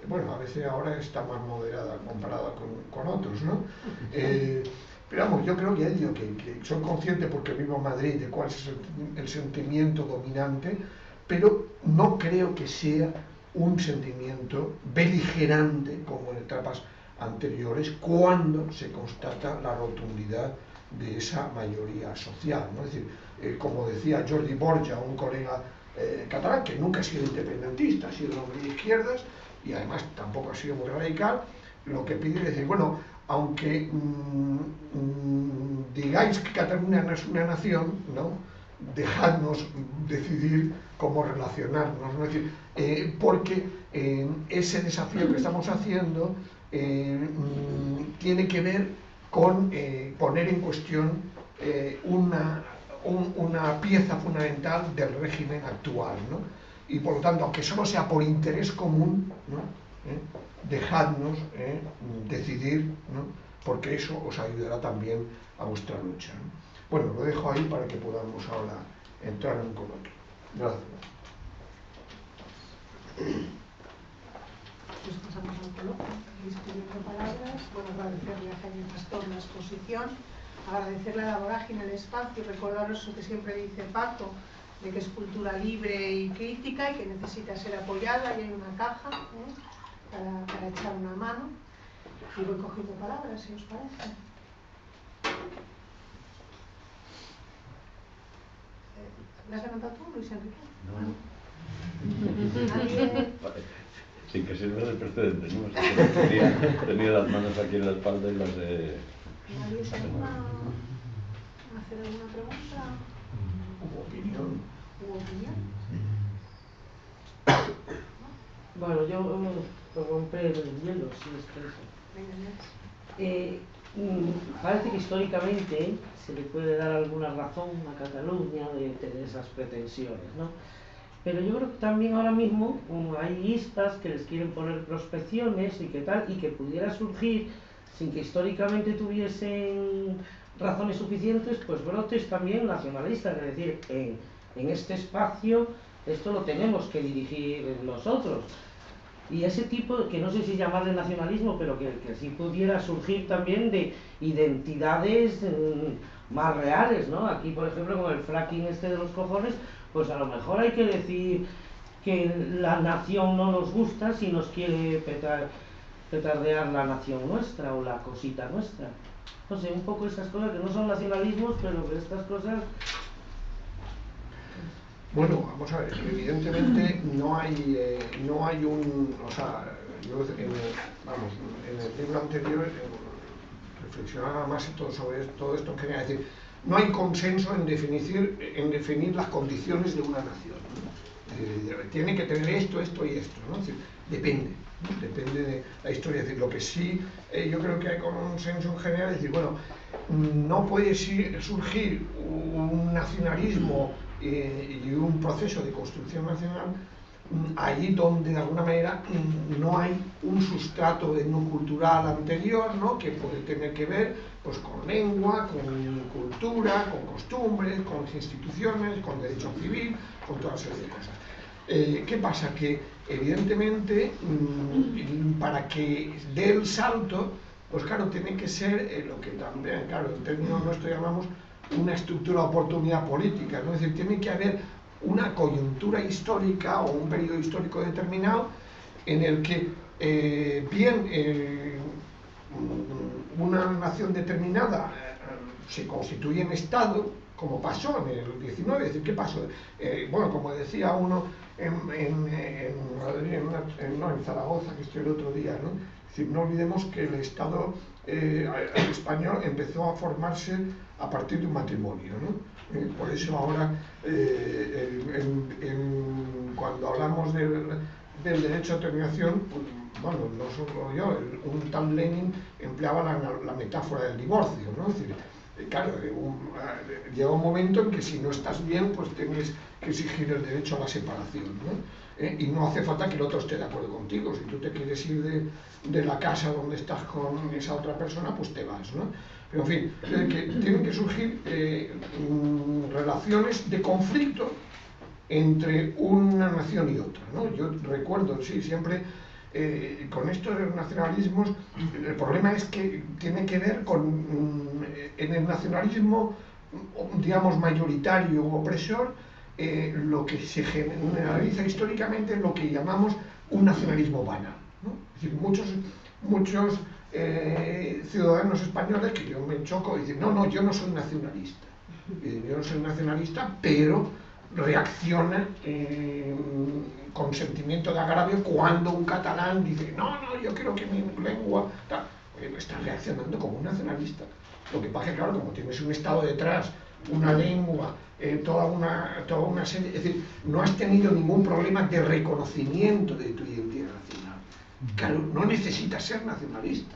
Bueno, ABC ahora está más moderada comparada con otros, ¿no? Pero vamos, yo creo que ellos que son conscientes porque vivo en Madrid de cuál es el sentimiento dominante, pero no creo que sea un sentimiento beligerante como en etapas anteriores cuando se constata la rotundidad de esa mayoría social, ¿no? Es decir, como decía Jordi Borja, un colega catalán que nunca ha sido independentista, ha sido un hombre de izquierdas y además tampoco ha sido muy radical, lo que pide es decir, bueno, aunque digáis que Cataluña no es una nación, ¿no? dejadnos decidir cómo relacionarnos, ¿no? Es decir, porque ese desafío que estamos haciendo tiene que ver con poner en cuestión una pieza fundamental del régimen actual, ¿no? Y por lo tanto, aunque solo sea por interés común, ¿no? Dejadnos decidir, ¿no? Porque eso os ayudará también a vuestra lucha, ¿no? Bueno, lo dejo ahí para que podamos ahora entrar en un coloquio. Gracias. Pues pasamos al coloquio, escribiendo palabras. Bueno, agradecerle a Jaime Pastor la exposición, agradecerle a la vorágine el espacio, recordaros lo que siempre dice Paco, de que es cultura libre y crítica y que necesita ser apoyada, y hay una caja para echar una mano. Y voy cogiendo palabras, si os parece. ¿La has levantado tú, Luis Enrique? No. ¿Nadie? Sin que sirva de precedente, ¿no? Tenía las manos aquí en la espalda y las de... ¿Nadie se anima a hacer alguna pregunta? ¿Hubo opinión? ¿Hubo opinión? Bueno, yo romper el hielo, si es que eso. Parece que históricamente se le puede dar alguna razón a Cataluña de tener esas pretensiones, ¿no? Pero yo creo que también ahora mismo hay istas que les quieren poner prospecciones y que tal, y que pudiera surgir, sin que históricamente tuviesen razones suficientes, pues brotes también nacionalistas, es decir, en este espacio esto lo tenemos que dirigir nosotros. Y ese tipo, que no sé si llamarle nacionalismo, pero que sí pudiera surgir también de identidades más reales, ¿no? Aquí, por ejemplo, con el fracking este de los cojones, pues a lo mejor hay que decir que la nación no nos gusta si nos quiere petardear la nación nuestra o la cosita nuestra. No sé, un poco esas cosas que no son nacionalismos, pero que estas cosas... Bueno, vamos a ver, evidentemente no hay un... O sea, yo en el libro anterior reflexionaba más sobre todo esto en general, es decir, no hay consenso en definir las condiciones de una nación, ¿no? Tiene que tener esto, esto y esto, ¿no? Es decir, depende, ¿no? Depende de la historia. Es decir, lo que sí yo creo que hay consenso en general es decir, bueno, no puede surgir un nacionalismo y un proceso de construcción nacional allí donde de alguna manera no hay un sustrato etnocultural anterior, ¿no? Que puede tener que ver pues, con lengua, con cultura, con costumbres, con instituciones, con derecho civil, con toda serie de cosas. ¿Qué pasa? Que evidentemente para que dé el salto, pues claro, tiene que ser lo que también, claro, en términos nuestros llamamos una estructura de oportunidad política, ¿no? Es decir, tiene que haber una coyuntura histórica o un periodo histórico determinado en el que una nación determinada se constituye en Estado, como pasó en el 19, es decir, ¿qué pasó? Bueno, como decía uno en Zaragoza, que estoy el otro día, ¿no? Es decir, no olvidemos que el Estado español empezó a formarse a partir de un matrimonio, ¿no? Por eso ahora, cuando hablamos del derecho a determinación, pues, bueno, no solo yo, un tal Lenin empleaba la metáfora del divorcio, ¿no? Es decir, claro, llega un momento en que si no estás bien, pues tienes que exigir el derecho a la separación, ¿no? Y no hace falta que el otro esté de acuerdo contigo. Si tú te quieres ir de la casa donde estás con esa otra persona, pues te vas, ¿no? Pero en fin, que tienen que surgir relaciones de conflicto entre una nación y otra, ¿no? Yo recuerdo, sí, siempre con esto de los nacionalismos, el problema es que tiene que ver con, en el nacionalismo, digamos, mayoritario o opresor, lo que se generaliza históricamente es lo que llamamos un nacionalismo banal, ¿no? Es decir, muchos ciudadanos españoles que yo me choco y dicen, no, yo no soy nacionalista. Yo no soy nacionalista, pero reacciona con sentimiento de agravio cuando un catalán dice, no, yo quiero que mi lengua... Está reaccionando como un nacionalista. Lo que pasa es que, claro, como tienes un Estado detrás una lengua, toda una serie, es decir, no has tenido ningún problema de reconocimiento de tu identidad nacional. Claro, no necesitas ser nacionalista,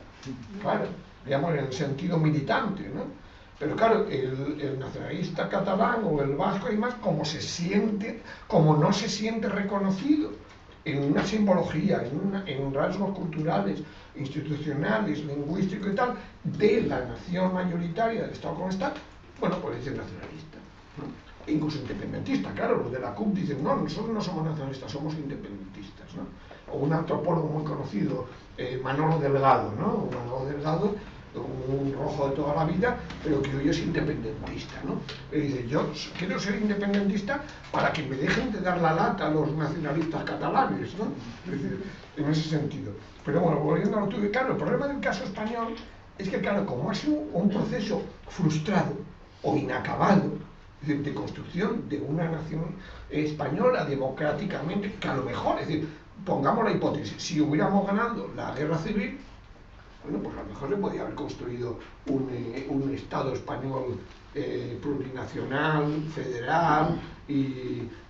claro, digamos en el sentido militante, ¿no? Pero claro, el nacionalista catalán o el vasco y más, como no se siente reconocido en una simbología, en rasgos culturales, institucionales, lingüísticos y tal, de la nación mayoritaria del Estado como está, bueno, pues dicen nacionalista, ¿no? E incluso independentista, claro, los de la CUP dicen, no, nosotros no somos nacionalistas, somos independentistas, ¿no? O un antropólogo muy conocido, Manolo Delgado, ¿no? Manolo Delgado, un rojo de toda la vida, pero que hoy es independentista, ¿no? Y dice, yo quiero ser independentista para que me dejen de dar la lata a los nacionalistas catalanes, ¿no? Es decir, en ese sentido. Pero bueno, volviendo a lo tuyo, claro, el problema del caso español es que, claro, como ha sido un proceso frustrado o inacabado de construcción de una nación española democráticamente, que a lo mejor, es decir, pongamos la hipótesis, si hubiéramos ganado la guerra civil, bueno, pues a lo mejor se podía haber construido un Estado español plurinacional, federal,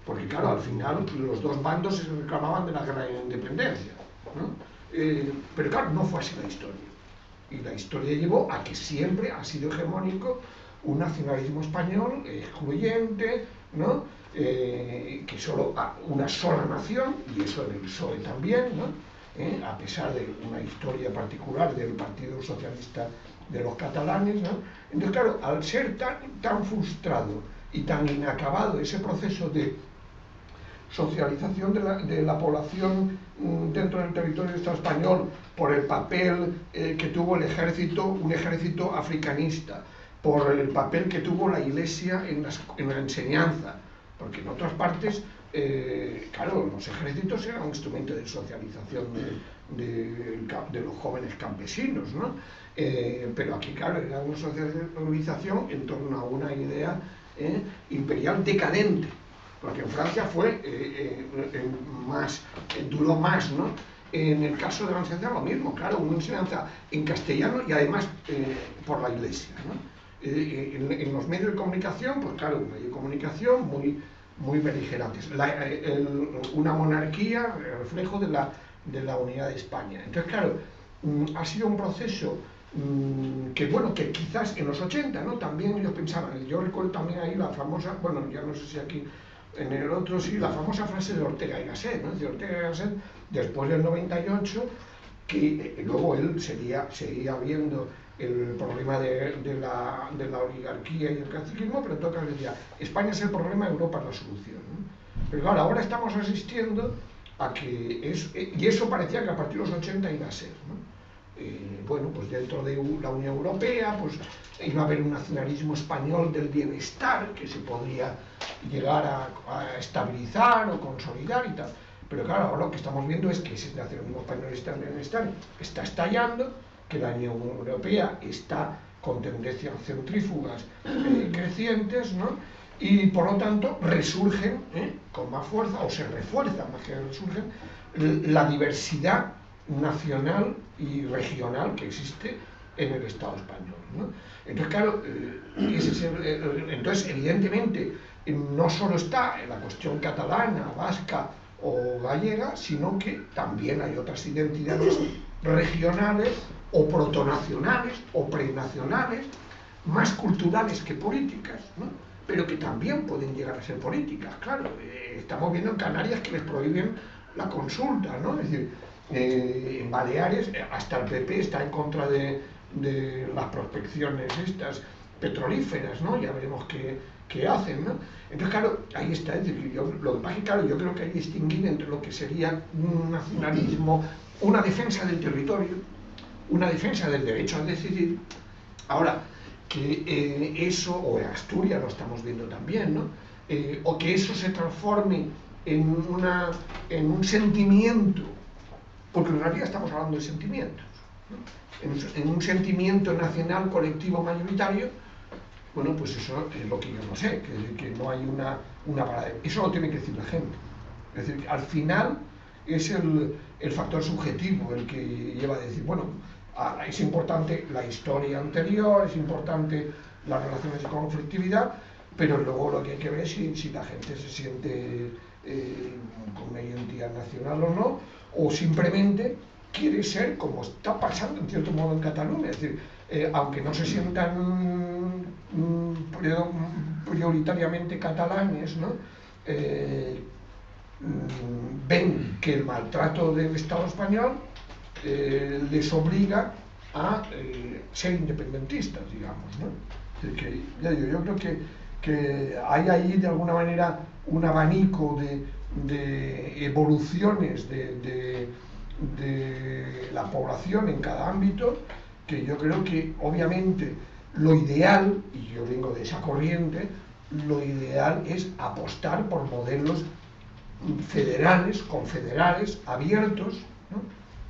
porque claro, al final los dos bandos se reclamaban de la guerra de independencia, ¿no? Pero claro, no fue así la historia. Y la historia llevó a que siempre ha sido hegemónico un nacionalismo español excluyente, ¿no? Que solo una sola nación, y eso en el PSOE también, ¿no? A pesar de una historia particular del Partido Socialista de los catalanes, ¿no? Entonces, claro, al ser tan frustrado y tan inacabado ese proceso de socialización de la población dentro del territorio del Estado español por el papel que tuvo el ejército, un ejército africanista, por el papel que tuvo la Iglesia en la enseñanza, porque en otras partes, claro, los ejércitos eran un instrumento de socialización de los jóvenes campesinos, ¿no? Pero aquí, claro, era una socialización en torno a una idea imperial decadente, porque en Francia fue duró más, ¿no? En el caso de la enseñanza lo mismo, claro, una enseñanza en castellano y además por la Iglesia, ¿no? En los medios de comunicación, pues claro, un medio de comunicación muy beligerantes. Una monarquía, reflejo de la unidad de España. Entonces, claro, ha sido un proceso que, bueno, que quizás en los 80, ¿no? También ellos pensaban, yo recuerdo también ahí la famosa, bueno, ya no sé si aquí, en el otro sí, la famosa frase de Ortega y Gasset, ¿no? De Ortega y Gasset, después del 98, que luego él seguía viendo el problema de la oligarquía y el caciquismo, pero en todo caso decía, España es el problema, Europa es la solución, ¿no? Pero claro, ahora estamos asistiendo a que y eso parecía que a partir de los 80 iba a ser, ¿no? Bueno, pues dentro de la Unión Europea, pues iba a haber un nacionalismo español del bienestar que se podría llegar a estabilizar o consolidar y tal. Pero claro, ahora lo que estamos viendo es que ese nacionalismo español del bienestar está estallando, que la Unión Europea está con tendencias centrífugas crecientes, ¿no? Y por lo tanto resurgen con más fuerza, o se refuerzan más que resurgen, la diversidad nacional y regional que existe en el Estado español, ¿no? Entonces, claro, entonces evidentemente no solo está en la cuestión catalana, vasca o gallega, sino que también hay otras identidades regionales o protonacionales o prenacionales, más culturales que políticas, ¿no? Pero que también pueden llegar a ser políticas. Claro, estamos viendo en Canarias que les prohíben la consulta, ¿no? Es decir, en Baleares hasta el PP está en contra de las prospecciones estas petrolíferas, ¿no? Ya veremos qué hacen, ¿no? Entonces, claro, ahí está, es decir, lo que pasa es que, claro, yo creo que hay que distinguir entre lo que sería un nacionalismo, una defensa del territorio, una defensa del derecho a decidir. Ahora, que eso, o en Asturias lo estamos viendo también, ¿no? O que eso se transforme en un sentimiento, porque en realidad estamos hablando de sentimientos, ¿no? En un sentimiento nacional colectivo mayoritario. Bueno, pues eso es lo que yo no sé, que no hay una parada. Eso lo tiene que decir la gente. Es decir, al final es el factor subjetivo el que lleva a decir, bueno, es importante la historia anterior, es importante las relaciones de conflictividad, pero luego lo que hay que ver es si la gente se siente con una identidad nacional o no, o simplemente quiere ser como está pasando en cierto modo en Cataluña, es decir, aunque no se sientan prioritariamente catalanes, ¿no? Ven que el maltrato del Estado español les obliga a ser independentistas, digamos, ¿no? Es decir, que, ya digo, yo creo que hay ahí de alguna manera un abanico de evoluciones de la población en cada ámbito, que yo creo que obviamente lo ideal, y yo vengo de esa corriente, lo ideal es apostar por modelos federales, confederales, abiertos, ¿no?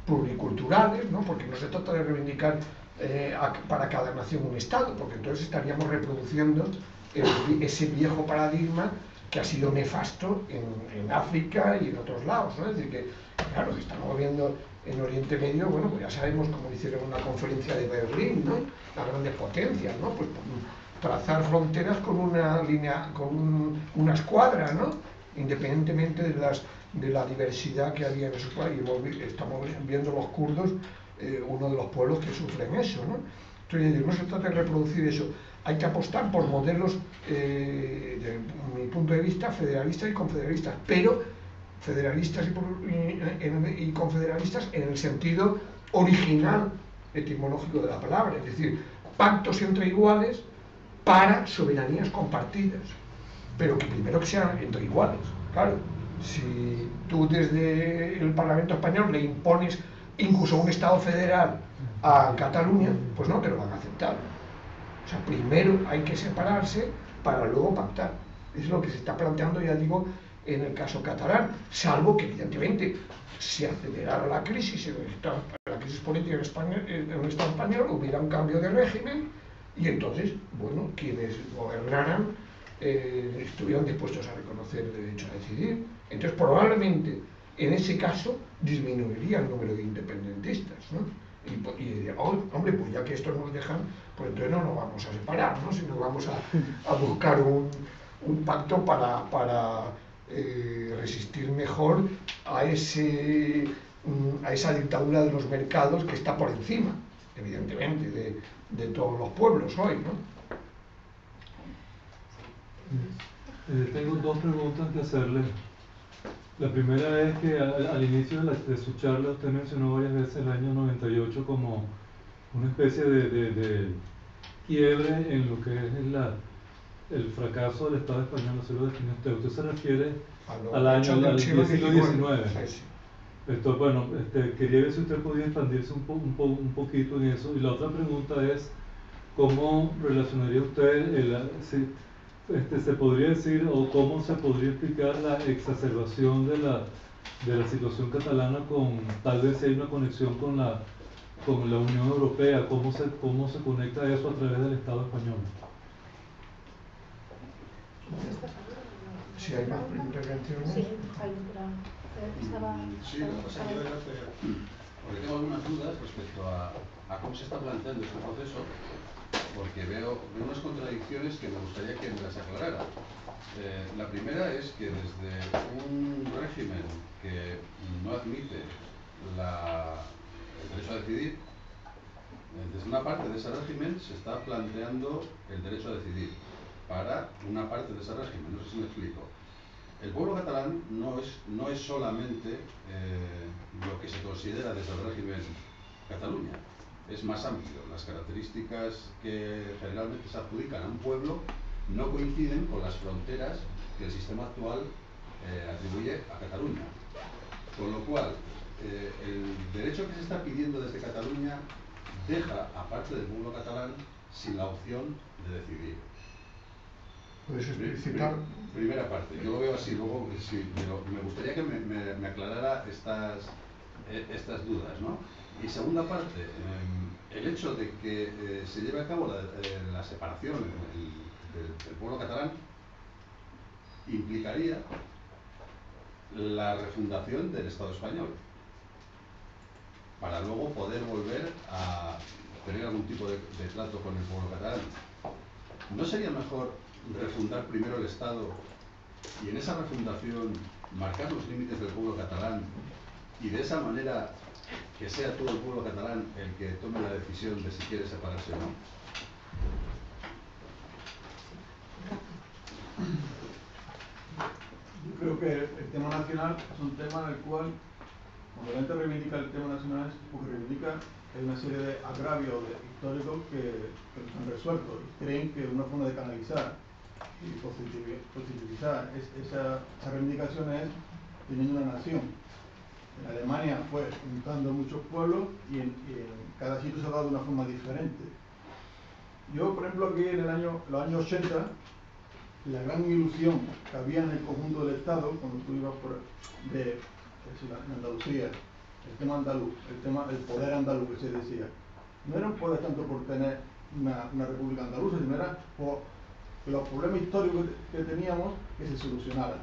Pluriculturales, ¿no? Porque no se trata de reivindicar para cada nación un Estado, porque entonces estaríamos reproduciendo ese viejo paradigma que ha sido nefasto en África y en otros lados, ¿no? Es decir, que claro, que estamos viendo en Oriente Medio, bueno, pues ya sabemos cómo hicieron una conferencia de Berlín, ¿no? Las grandes potencias, ¿no? Pues trazar fronteras con una línea, con una escuadra, ¿no? Independientemente de la diversidad que había en su país. Estamos viendo los kurdos, uno de los pueblos que sufren eso, ¿no? Entonces, no se trata de reproducir eso, hay que apostar por modelos, desde mi punto de vista, federalistas y confederalistas, pero federalistas y confederalistas en el sentido original etimológico de la palabra, es decir, pactos entre iguales para soberanías compartidas, pero que primero que sean entre iguales. Claro, si tú desde el Parlamento español le impones incluso un Estado federal a Cataluña, pues no te lo van a aceptar. O sea, primero hay que separarse para luego pactar. Eso es lo que se está planteando, ya digo, en el caso catalán, salvo que evidentemente si acelerara la crisis política en España, en el Estado español, hubiera un cambio de régimen y entonces, bueno, quienes gobernaran estuvieran dispuestos a reconocer el derecho a decidir. Entonces, probablemente, en ese caso, disminuiría el número de independentistas, ¿no? Y diría, oh, hombre, pues ya que estos nos dejan, pues entonces no nos vamos a separar, ¿no? Sino vamos a buscar un pacto para resistir mejor a esa dictadura de los mercados que está por encima, evidentemente, de todos los pueblos hoy, ¿no? Tengo dos preguntas que hacerle. La primera es que al inicio de su charla usted mencionó varias veces el año 98 como una especie de quiebre en lo que es el fracaso del Estado español, así lo define usted. Usted se refiere al siglo XIX. Entonces, bueno, quería ver si usted podía expandirse un poquito en eso. Y la otra pregunta es, ¿cómo relacionaría usted, se podría decir, o cómo se podría explicar la exacerbación de la situación catalana con, tal vez si hay una conexión con la Unión Europea, cómo se conecta eso a través del Estado español? Si hay más intervenciones. Sí, estaba... Sí, lo que pasa es que yo era porque tengo algunas dudas respecto a cómo se está planteando este proceso, porque veo unas contradicciones que me gustaría que me las aclarara. La primera es que desde un régimen que no admite el derecho a decidir, desde una parte de ese régimen se está planteando el derecho a decidir para una parte de ese régimen, no sé si me explico. El pueblo catalán no es solamente lo que se considera desde el régimen Cataluña, es más amplio. Las características que generalmente se adjudican a un pueblo no coinciden con las fronteras que el sistema actual atribuye a Cataluña. Con lo cual, el derecho que se está pidiendo desde Cataluña deja a parte del pueblo catalán sin la opción de decidir. ¿Puedes explicitar? Primera parte, yo lo veo así, luego sí, pero me gustaría que me aclarara estas dudas, ¿no? Y segunda parte, el hecho de que se lleve a cabo la separación del pueblo catalán implicaría la refundación del Estado español para luego poder volver a tener algún tipo de trato con el pueblo catalán. ¿no sería mejor refundar primero el Estado y en esa refundación marcar los límites del pueblo catalán y de esa manera que sea todo el pueblo catalán el que tome la decisión de si quiere separarse o no? Yo creo que el tema nacional es un tema en el cual, cuando la gente reivindica el tema nacional, es porque reivindica que hay una serie de agravios históricos que no se han resuelto y creen que una forma de canalizar y positivizar esa reivindicación es teniendo una nación. En Alemania fue juntando muchos pueblos y en cada sitio se ha dado de una forma diferente. Yo, por ejemplo, aquí en los años 80, la gran ilusión que había en el conjunto del Estado, cuando tú ibas en Andalucía, el tema andaluz, el poder andaluz que se decía, no era un poder tanto por tener una república andaluza, sino era por los problemas históricos que teníamos que se solucionaran.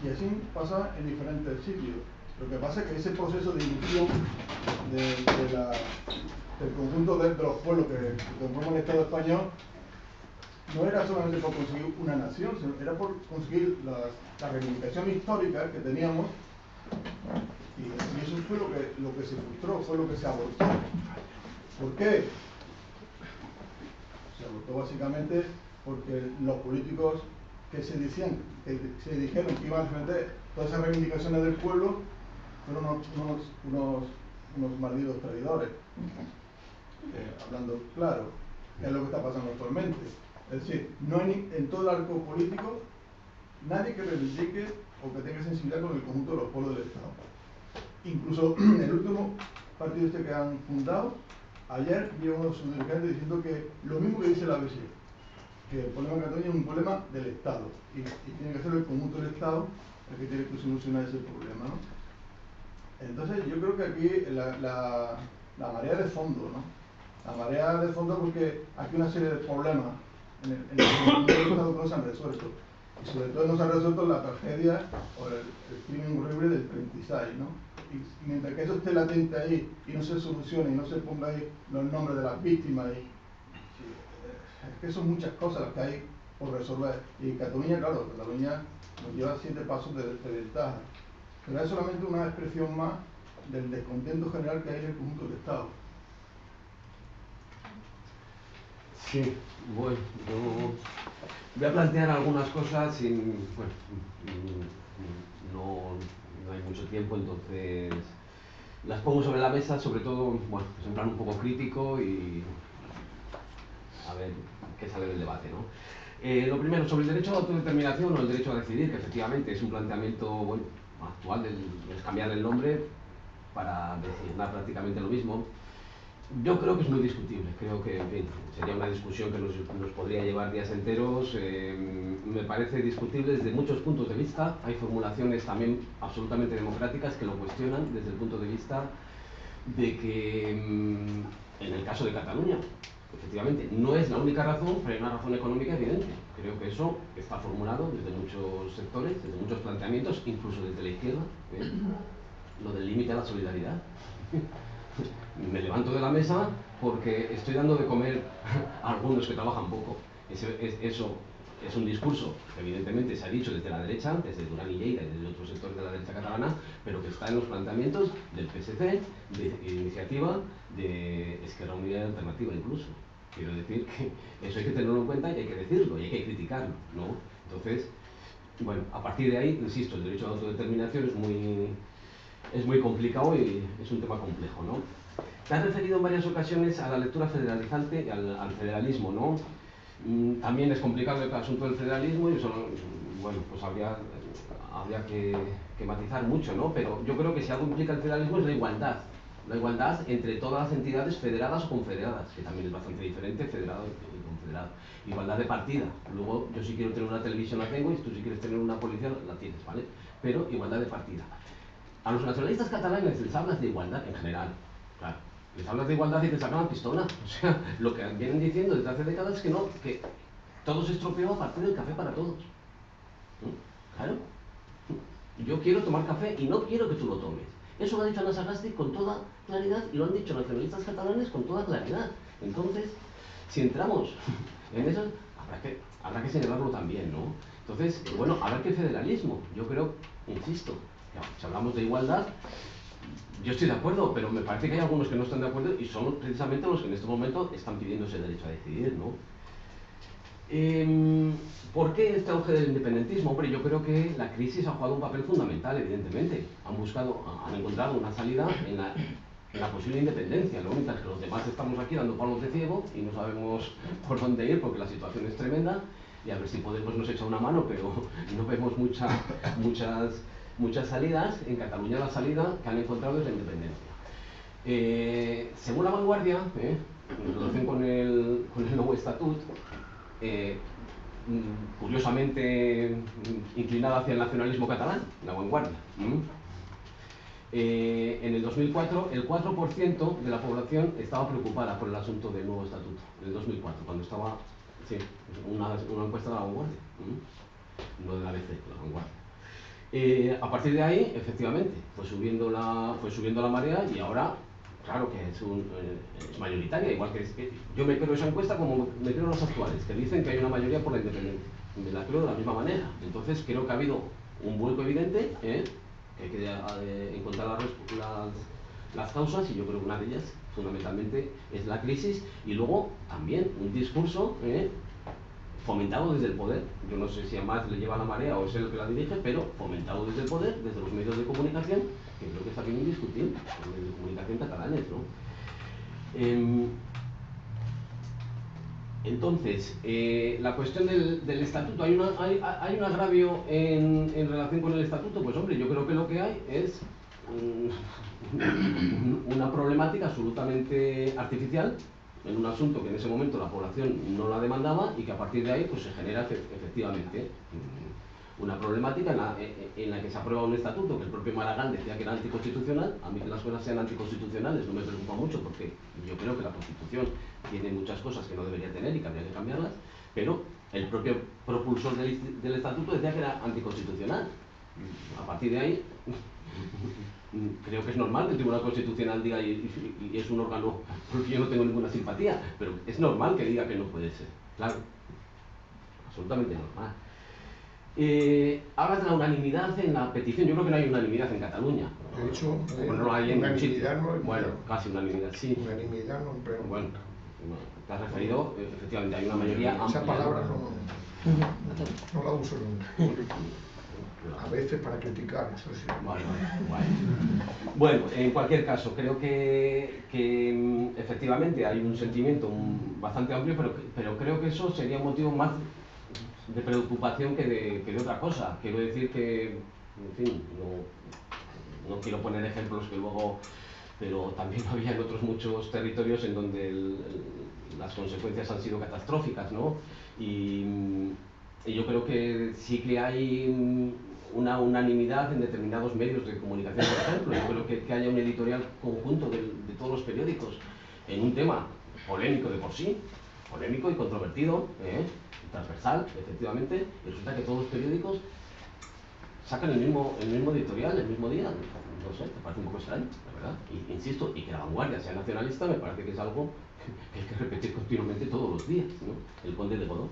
Y así pasa en diferentes sitios. Lo que pasa es que ese proceso de ilusión del conjunto de los pueblos que conforman el Estado español no era solamente por conseguir una nación, sino era por conseguir la reivindicación histórica que teníamos, y eso fue lo que se frustró, fue lo que se abortó. ¿Por qué? Se abortó básicamente porque los políticos que se dijeron que iban a defender todas esas reivindicaciones del pueblo fueron unos malditos traidores, hablando claro, que es lo que está pasando actualmente. Es decir, no hay en todo el arco político nadie que reivindique o que tenga sensibilidad con el conjunto de los pueblos del Estado. Incluso el último partido que han fundado, ayer vi a uno de sus dirigentes diciendo que lo mismo que dice la ABC, que el problema de Cataluña es un problema del Estado y tiene que ser el conjunto del Estado el que tiene que solucionar ese problema, ¿no? Entonces yo creo que aquí la marea de fondo, ¿no? La marea de fondo, porque aquí hay una serie de problemas en el Estado que no se han resuelto, y sobre todo no se ha resuelto la tragedia o el crimen horrible del 36, ¿no? Y mientras que eso esté latente ahí y no se solucione y no se ponga ahí los nombres de las víctimas, es que son muchas cosas las que hay por resolver. Y Cataluña, claro, Cataluña nos lleva 7 pasos de ventaja, pero es solamente una expresión más del descontento general que hay en el conjunto del Estado. Sí, bueno, yo voy a plantear algunas cosas sin, bueno, no hay mucho tiempo, entonces las pongo sobre la mesa, sobre todo, bueno, pues en plan un poco crítico y a ver qué sale del debate, ¿no? Lo primero, sobre el derecho a la autodeterminación o el derecho a decidir, que efectivamente es un planteamiento, bueno, actual, es cambiar el nombre para designar prácticamente lo mismo. Yo creo que es muy discutible, creo que, en fin, sería una discusión que nos podría llevar días enteros. Me parece discutible desde muchos puntos de vista. Hay formulaciones también absolutamente democráticas que lo cuestionan desde el punto de vista de que, en el caso de Cataluña, efectivamente, no es la única razón, pero hay una razón económica evidente. Creo que eso está formulado desde muchos sectores, desde muchos planteamientos, incluso desde la izquierda, lo del límite a la solidaridad. Me levanto de la mesa porque estoy dando de comer a algunos que trabajan poco. Eso es un discurso que evidentemente se ha dicho desde la derecha, desde Duran y Lleida y desde otros sectores de la derecha catalana, pero que está en los planteamientos del PSC, de Iniciativa, de Esquerra Unida y Alternativa incluso. Quiero decir que eso hay que tenerlo en cuenta y hay que decirlo y hay que criticarlo, ¿no? Entonces, bueno, a partir de ahí, insisto, el derecho a la autodeterminación es muy complicado y es un tema complejo, ¿no? Te has referido en varias ocasiones a la lectura federalizante y al federalismo, ¿no? También es complicado el asunto del federalismo y eso, bueno, pues habría que matizar mucho, ¿no? Pero yo creo que si algo implica el federalismo es la igualdad entre todas las entidades federadas o confederadas, que también es bastante diferente, federado y confederado. Igualdad de partida. Luego, yo si quiero tener una televisión la tengo y tú si quieres tener una policía la tienes, ¿vale? Pero igualdad de partida. A los nacionalistas catalanes les hablas de igualdad en general, claro. Les hablas de igualdad y te sacan la pistola. O sea, lo que vienen diciendo desde hace décadas es que no, que todo se estropeó a partir del café para todos. Claro. Yo quiero tomar café y no quiero que tú lo tomes. Eso lo ha dicho Ana Sagasti con toda claridad y lo han dicho nacionalistas catalanes con toda claridad. Entonces, Si entramos en eso, habrá que celebrarlo también, ¿no? Entonces, bueno, habrá que federalismo. Yo creo, insisto, si hablamos de igualdad, yo estoy de acuerdo, pero me parece que hay algunos que no están de acuerdo y son precisamente los que en este momento están pidiendo ese derecho a decidir, ¿no? ¿Por qué este auge del independentismo? Hombre, yo creo que la crisis ha jugado un papel fundamental, evidentemente. Han encontrado una salida en la posible independencia. Lo único es que los demás estamos aquí dando palos de ciego y no sabemos por dónde ir porque la situación es tremenda y a ver si Podemos nos echa una mano, pero no vemos muchas salidas. En Cataluña la salida que han encontrado es la independencia. Según La Vanguardia, en relación con el nuevo estatut, curiosamente inclinada hacia el nacionalismo catalán, La Vanguardia. En el 2004, el 4% de la población estaba preocupada por el asunto del nuevo estatuto. En el 2004, cuando estaba, sí, una encuesta de La Vanguardia, no de la ABC, de La Vanguardia. A partir de ahí, efectivamente, fue subiendo la marea y ahora, claro que es mayoritaria, igual que yo me creo esa encuesta como me creo las actuales, que dicen que hay una mayoría por la independencia. Me la creo de la misma manera. Entonces creo que ha habido un vuelco evidente, que hay que encontrar las causas, y yo creo que una de ellas, fundamentalmente, es la crisis, y luego también un discurso fomentado desde el poder. Yo no sé si a más le lleva la marea o es él el que la dirige, pero fomentado desde el poder, desde los medios de comunicación, que creo que está bien indiscutible, los medios de comunicación catalanes, ¿no? Entonces, la cuestión del estatuto, ¿hay un agravio en relación con el estatuto? Pues hombre, yo creo que lo que hay es una problemática absolutamente artificial en un asunto que en ese momento la población no la demandaba y que a partir de ahí pues se genera efectivamente una problemática en la que se aprueba un estatuto que el propio Maragall decía que era anticonstitucional. A mí que las cosas sean anticonstitucionales no me preocupa mucho porque yo creo que la Constitución tiene muchas cosas que no debería tener y que habría que cambiarlas, pero el propio propulsor del estatuto decía que era anticonstitucional. A partir de ahí creo que es normal que el Tribunal Constitucional diga, y es un órgano porque yo no tengo ninguna simpatía, pero es normal que diga que no puede ser, claro, absolutamente normal. Hablas de la unanimidad en la petición. Yo creo que no hay unanimidad en Cataluña. De hecho, no hay en unanimidad no empleo. Bueno, casi unanimidad, sí. Unanimidad no empleo. Bueno, te has referido, efectivamente, hay una mayoría amplia. Esa palabra no la uso nunca. A veces para criticar, eso sí. Bueno, en cualquier caso, creo que efectivamente hay un sentimiento bastante amplio, pero creo que eso sería un motivo más de preocupación que de otra cosa. Quiero decir que, en fin, no quiero poner ejemplos que luego, pero también había en otros muchos territorios en donde las consecuencias han sido catastróficas, ¿no? Y yo creo que sí que hay una unanimidad en determinados medios de comunicación, por ejemplo. Yo creo que haya un editorial conjunto de todos los periódicos en un tema polémico de por sí, polémico y controvertido, transversal, efectivamente, y resulta que todos los periódicos sacan el mismo editorial el mismo día. No sé, me parece un poco extraño, la verdad. Y, insisto, y que La Vanguardia sea nacionalista me parece que es algo que hay que repetir continuamente todos los días, ¿no? El Conde de Godó.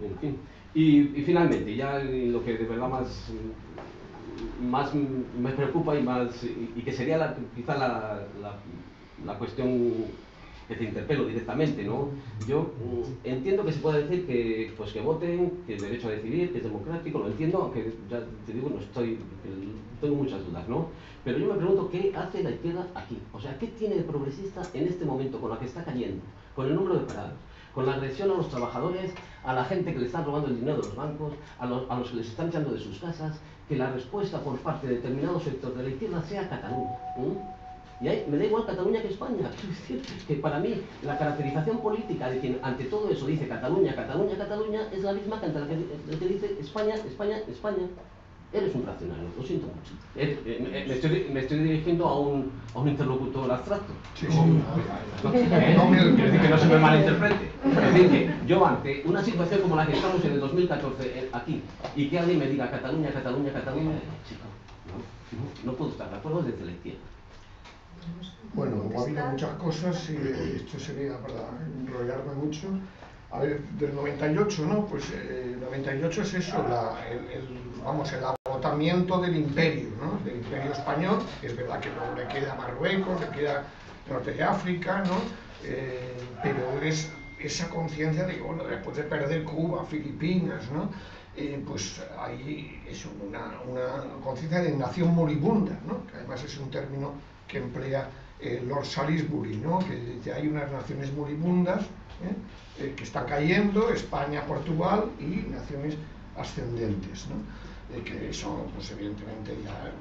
En fin. Y finalmente, ya lo que de verdad más me preocupa y que sería quizá la cuestión que te interpelo directamente, ¿no? Yo entiendo que se puede decir que voten, que el derecho a decidir, que es democrático, lo entiendo, aunque ya te digo, tengo muchas dudas, ¿no? Pero yo me pregunto, ¿qué hace la izquierda aquí? O sea, ¿qué tiene de progresista en este momento con la que está cayendo? Con el número de parados, con la agresión a los trabajadores, a la gente que le están robando el dinero de los bancos, a los que les están echando de sus casas, que la respuesta por parte de determinados sectores de la izquierda sea Cataluña. Y ahí me da igual Cataluña que España. Quiero decir que para mí la caracterización política de quien ante todo eso dice Cataluña, Cataluña, Cataluña es la misma que ante el que dice España, España, España. Eres un racional, lo siento mucho. Me estoy dirigiendo a un interlocutor abstracto. Sí, Quiero decir que no se me malinterprete. Es decir, que yo ante una situación como la que estamos en el 2014 aquí, y que alguien me diga Cataluña, Cataluña, Cataluña, chico, no puedo estar de acuerdo desde la izquierda. Bueno, como ha habido muchas cosas, y esto sería para enrollarme mucho. A ver, del 98, ¿no? Pues el 98 es eso, el agotamiento del imperio, ¿no? Del imperio español. Es verdad que luego le queda Marruecos, le queda Norte de África, ¿no? Pero es esa conciencia de que, bueno, después de perder Cuba, Filipinas, ¿no? Pues hay una conciencia de nación moribunda, ¿no? Que además es un término que emplea Lord Salisbury, ¿no? Que dice hay unas naciones moribundas que están cayendo, España, Portugal, y naciones ascendentes, ¿no? Que son, pues evidentemente, ya,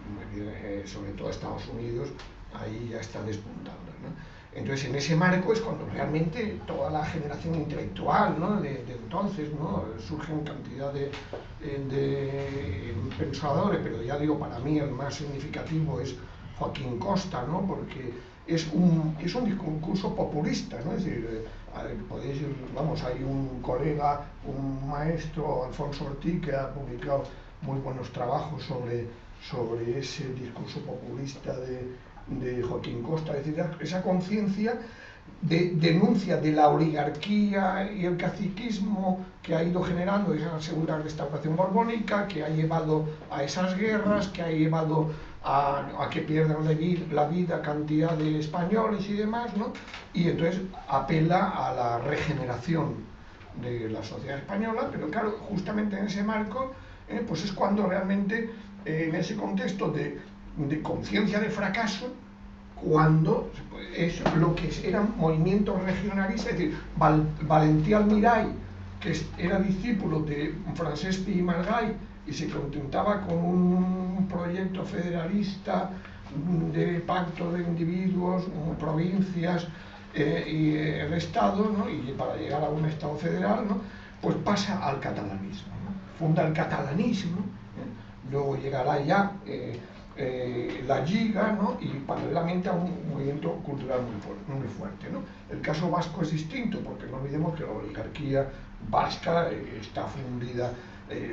sobre todo Estados Unidos, ahí ya está despuntando, ¿no? Entonces, en ese marco es cuando realmente toda la generación intelectual, ¿no? de entonces, ¿no? Surgen cantidad de pensadores, pero ya digo, para mí el más significativo es Joaquín Costa, ¿no? Porque es un discurso populista, ¿no? Es decir, podéis, vamos, hay un colega, un maestro, Alfonso Ortiz, que ha publicado muy buenos trabajos sobre ese discurso populista de Joaquín Costa, es decir, esa conciencia de denuncia de la oligarquía y el caciquismo que ha ido generando esa segunda restauración borbónica, que ha llevado a esas guerras, que ha llevado a que pierdan la vida cantidad de españoles y demás, ¿no? Y entonces apela a la regeneración de la sociedad española, pero claro, justamente en ese marco, pues es cuando realmente, en ese contexto de conciencia de fracaso, cuando es lo que eran movimientos regionalistas, es decir, Valentí Almirall, que era discípulo de Francesc Pi i Margall y se contentaba con un proyecto federalista de pacto de individuos, provincias y el Estado, ¿no? Y para llegar a un Estado federal, ¿no? Pues pasa al catalanismo, ¿no? Funda el catalanismo, luego llegará ya la Lliga, ¿no? Y paralelamente a un movimiento cultural muy fuerte, ¿no? El caso vasco es distinto, porque no olvidemos que la oligarquía vasca está fundida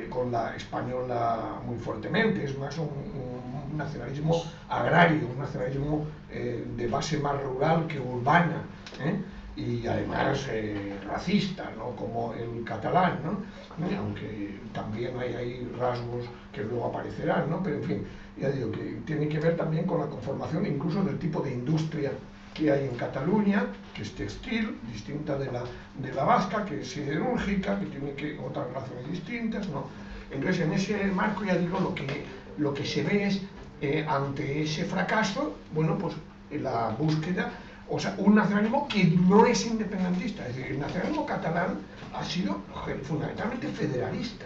con la española muy fuertemente, es más un nacionalismo agrario, un nacionalismo de base más rural que urbana, y además racista, ¿no? Como el catalán, ¿no? Aunque también hay ahí rasgos que luego aparecerán, ¿no? Pero en fin, ya digo que tiene que ver también con la conformación incluso del tipo de industria que hay en Cataluña, que es textil, distinta de la vasca, que es siderúrgica, que tiene otras relaciones distintas, ¿no? Entonces, en ese marco, ya digo, lo que se ve es, ante ese fracaso, bueno, pues la búsqueda, o sea, un nacionalismo que no es independentista, es decir, el nacionalismo catalán ha sido fundamentalmente federalista,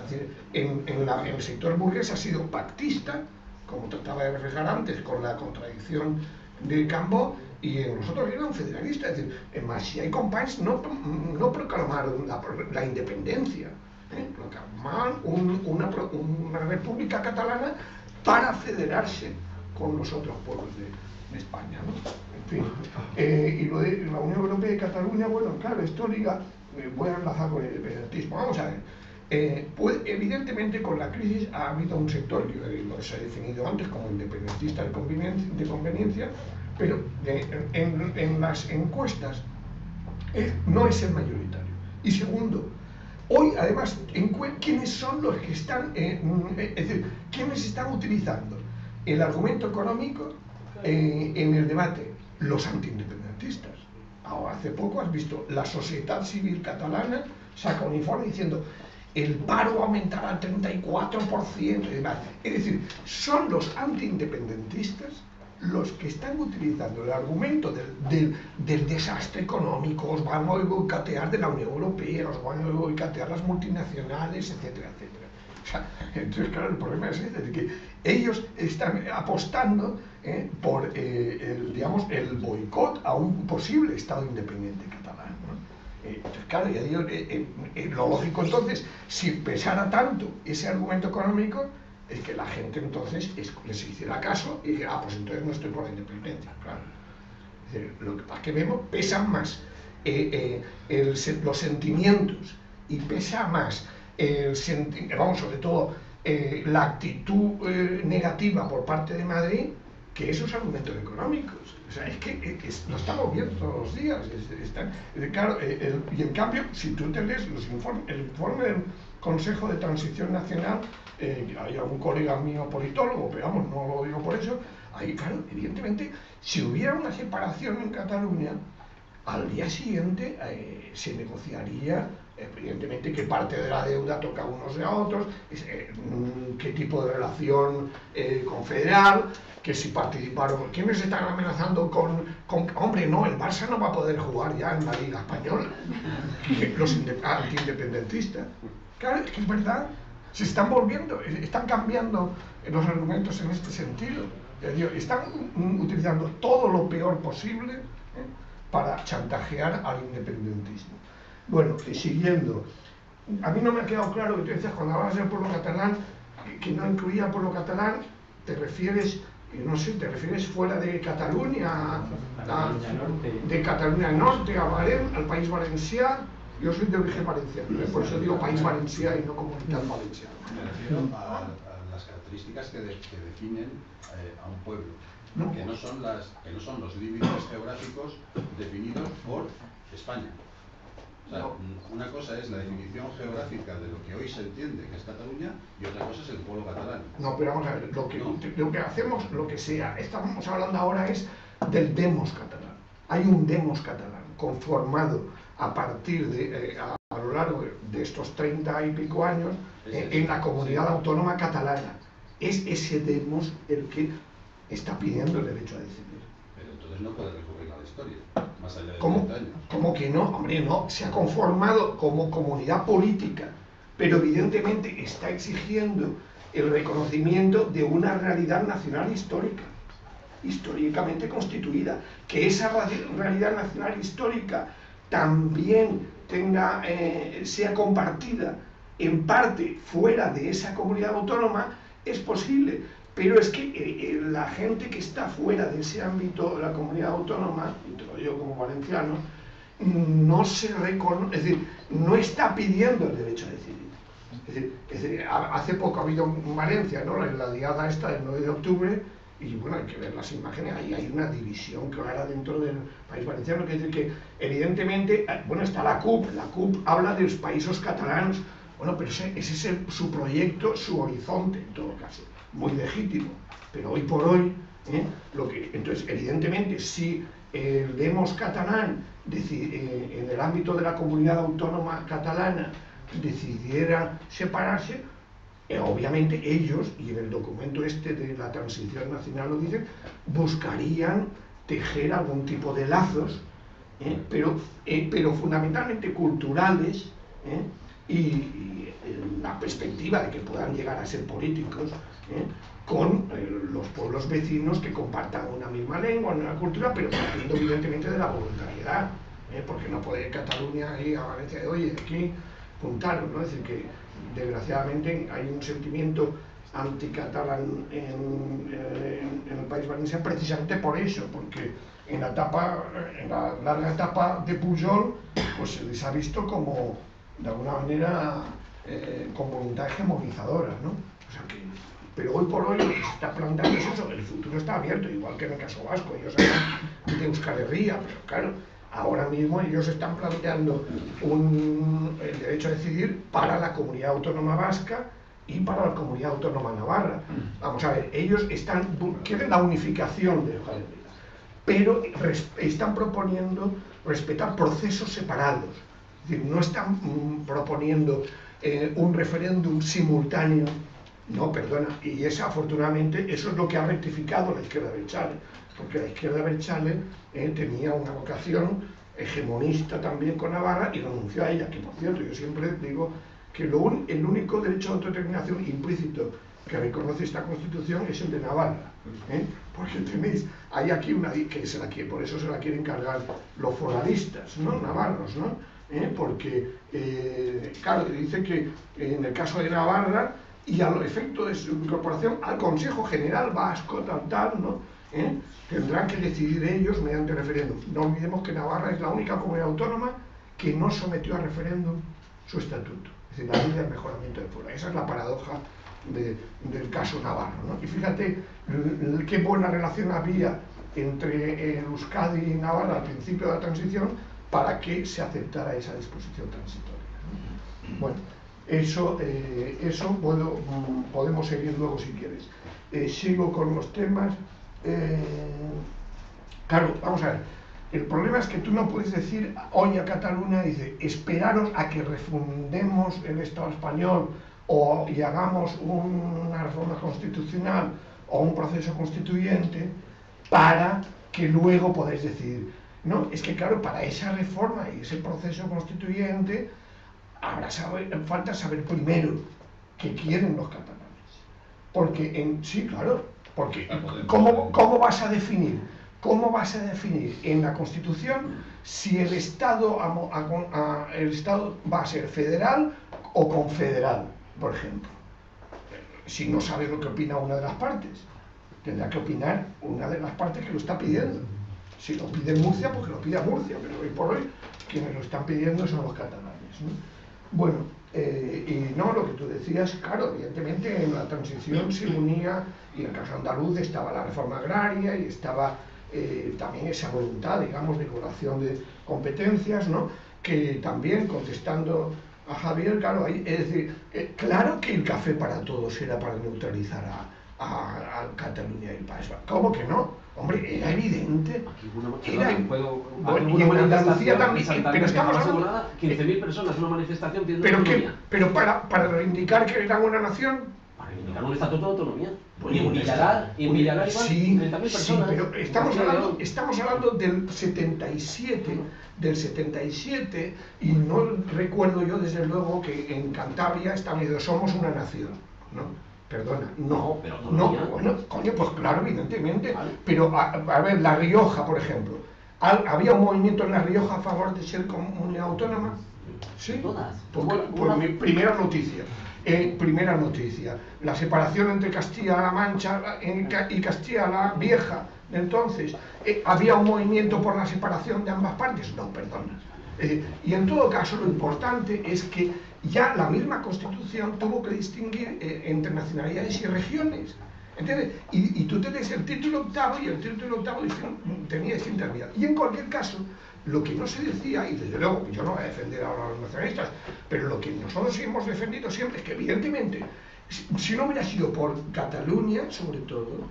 es decir, en el sector burgués ha sido pactista, como trataba de reflejar antes, con la contradicción de Cambó, y en nosotros eran federalistas, es decir, en Macià y Companys no proclamaron la independencia, proclamaron una república catalana para federarse con los otros pueblos de España, ¿no? En fin, y lo de la Unión Europea y Cataluña, bueno, claro, esto liga, voy a enlazar con el independentismo, vamos a ver. Pues evidentemente con la crisis ha habido un sector que lo se ha definido antes como independentista de conveniencia, pero en las encuestas no es el mayoritario. Y segundo, hoy además, ¿quiénes son los que están, es decir, quiénes están utilizando el argumento económico en el debate? Los antiindependentistas. Ahora, hace poco has visto, la sociedad civil catalana saca un informe diciendo el paro aumentará al 34% y demás. Es decir, son los antiindependentistas los que están utilizando el argumento del desastre económico, os van a boicotear de la Unión Europea, os van a boicotear las multinacionales, etcétera, etcétera. O sea, entonces, claro, el problema es ese, de que ellos están apostando por digamos, el boicot a un posible Estado independiente catalán, ¿no? Entonces, claro, ya digo, lo lógico entonces, si pesara tanto ese argumento económico, es que la gente entonces les hiciera caso y dijera, pues entonces no estoy por la independencia, claro. Es decir, lo que pasa es que vemos, pesan más los sentimientos y pesa más, vamos, sobre todo, la actitud negativa por parte de Madrid que esos argumentos económicos. O sea, es que lo estamos viendo todos los días. Claro, y en cambio, si tú te lees el informe del Consejo de Transición Nacional, hay algún colega mío politólogo, pero vamos, no lo digo por eso, ahí, claro, evidentemente, si hubiera una separación en Cataluña, al día siguiente se negociaría, evidentemente, qué parte de la deuda toca a unos y a otros, qué tipo de relación confederal, que si participaron, ¿quiénes están amenazando con... Hombre, no, el Barça no va a poder jugar ya en la Liga Española, los antiindependentistas. Claro, es que es verdad, se están volviendo, están cambiando los argumentos en este sentido. Están utilizando todo lo peor posible para chantajear al independentismo. Bueno, siguiendo, a mí no me ha quedado claro que tú decías cuando hablabas del pueblo catalán, que no incluía al pueblo catalán, te refieres, no sé, te refieres fuera de Cataluña, de Cataluña Norte, al País Valencià. Yo soy de origen valenciano, por eso digo País Valencià y no Comunitat Valenciana. Me refiero a las características que definen a un pueblo, que no son los límites geográficos definidos por España. O sea, una cosa es la definición geográfica de lo que hoy se entiende que es Cataluña y otra cosa es el pueblo catalán. No, pero vamos a ver, lo que hacemos, lo que sea, estamos hablando ahora es del demos catalán. Hay un demos catalán conformado a partir de, a lo largo de estos 30 y pico años en la comunidad autónoma catalana. Es ese demos el que está pidiendo el derecho a decidir. Pero entonces no puede recurrir a la historia, más allá de 30 años. ¿Cómo que no? Hombre, no, se ha conformado como comunidad política, pero evidentemente está exigiendo el reconocimiento de una realidad nacional histórica, históricamente constituida, que esa realidad nacional histórica también sea compartida en parte fuera de esa comunidad autónoma, es posible, pero es que la gente que está fuera de ese ámbito de la comunidad autónoma, y te lo digo como valenciano, no se reconoce, es decir, no está pidiendo el derecho a decidir. Es decir, hace poco ha habido en Valencia, ¿no?, la diada esta del 9 de octubre, y bueno, hay que ver las imágenes, ahí hay una división clara dentro del país valenciano, que es decir que evidentemente, bueno, está la CUP habla de los países catalanes, bueno, pero ese es su proyecto, su horizonte en todo caso, muy legítimo, pero hoy por hoy, entonces evidentemente si el demos catalán en el ámbito de la comunidad autónoma catalana decidiera separarse, obviamente ellos, y en el documento este de la transición nacional lo dicen, buscarían tejer algún tipo de lazos, pero fundamentalmente culturales, y la perspectiva de que puedan llegar a ser políticos, con los pueblos vecinos que compartan una misma lengua, una cultura, pero partiendo evidentemente de la voluntariedad, porque no puede Cataluña ir a Valencia de oye, aquí juntaros, ¿no? Es decir, que desgraciadamente hay un sentimiento anticatalán en el País Valencià precisamente por eso, porque en la larga etapa de Pujol pues se les ha visto como, de alguna manera, con voluntad hegemonizadora, ¿no? O sea que, pero hoy por hoy lo que se está planteando es eso, el futuro está abierto, igual que en el caso vasco, ellos hablan de Euskal Herria, pero claro, ahora mismo ellos están planteando el derecho a decidir para la comunidad autónoma vasca y para la comunidad autónoma navarra. Vamos a ver, ellos quieren la unificación de Euskal Herria, pero están proponiendo respetar procesos separados. Es decir, no están proponiendo un referéndum simultáneo, no, perdona, y afortunadamente eso es lo que ha rectificado la izquierda abertzale, porque la izquierda abertzale tenía una vocación hegemonista también con Navarra y renunció a ella, que por cierto yo siempre digo que el único derecho a autodeterminación implícito que reconoce esta Constitución es el de Navarra, porque tenéis, hay aquí una que por eso se la quieren cargar los foralistas, ¿no?, navarros, ¿no?, porque claro, dice que en el caso de Navarra y a los efectos de su incorporación al Consejo General Vasco, tal, ¿no?, tendrán que decidir ellos mediante referéndum. No olvidemos que Navarra es la única comunidad autónoma que no sometió a referéndum su estatuto, es decir, la ley del mejoramiento de fuera. Esa es la paradoja del caso Navarro, ¿no? Y fíjate qué buena relación había entre Euskadi y Navarra al principio de la transición para que se aceptara esa disposición transitoria, ¿no? Bueno, eso podemos seguir luego si quieres. Sigo con los temas. Claro, vamos a ver. El problema es que tú no puedes decir hoy a Cataluña, dice, esperaros a que refundemos el Estado español y hagamos una reforma constitucional o un proceso constituyente para que luego podáis decidir. No, es que claro, para esa reforma y ese proceso constituyente falta saber primero qué quieren los catalanes. Porque sí, claro, porque ¿cómo vas a definir? ¿Cómo vas a definir en la Constitución si el Estado va a ser federal o confederal, por ejemplo? Si no sabes lo que opina una de las partes, tendrá que opinar una de las partes que lo está pidiendo. Si lo pide Murcia, pues que lo pida Murcia, pero hoy por hoy quienes lo están pidiendo son los catalanes, ¿no? Bueno, y no, lo que tú decías, claro, evidentemente en la transición se unía, y en el caso andaluz estaba la reforma agraria y estaba también esa voluntad, digamos, de igualación de competencias, ¿no? Que también, contestando a Javier, claro, es decir, claro que el café para todos era para neutralizar a Cataluña y el País Vasco. ¿Cómo que no? Hombre, era evidente. Bueno, y en Andalucía también, pero estamos hablando... 15.000 personas, una manifestación pidiendo autonomía. Pero para reivindicar que eran una nación... Para reivindicar un estatuto de autonomía. Pues y en Villalar igual, sí, 30.000 personas. Sí, pero estamos hablando del 77, y no recuerdo yo desde luego que en Cantabria están diciendo somos una nación, ¿no? Perdona, no, bueno, coño, pues claro, evidentemente, vale. Pero a ver, La Rioja, por ejemplo, ¿había un movimiento en La Rioja a favor de ser comunidad autónoma? Sí, todas. Por mi primera noticia, la separación entre Castilla-La Mancha y Castilla-La Vieja, entonces, ¿había un movimiento por la separación de ambas partes? No, perdona. Y en todo caso, lo importante es que ya la misma Constitución tuvo que distinguir entre nacionalidades y regiones, ¿entiendes? Y tú tenés el título octavo, y el título octavo tenía distintas vías. Y en cualquier caso, lo que no se decía, y desde luego yo no voy a defender ahora a los nacionalistas, pero lo que nosotros hemos defendido siempre es que evidentemente, si no hubiera sido por Cataluña, sobre todo,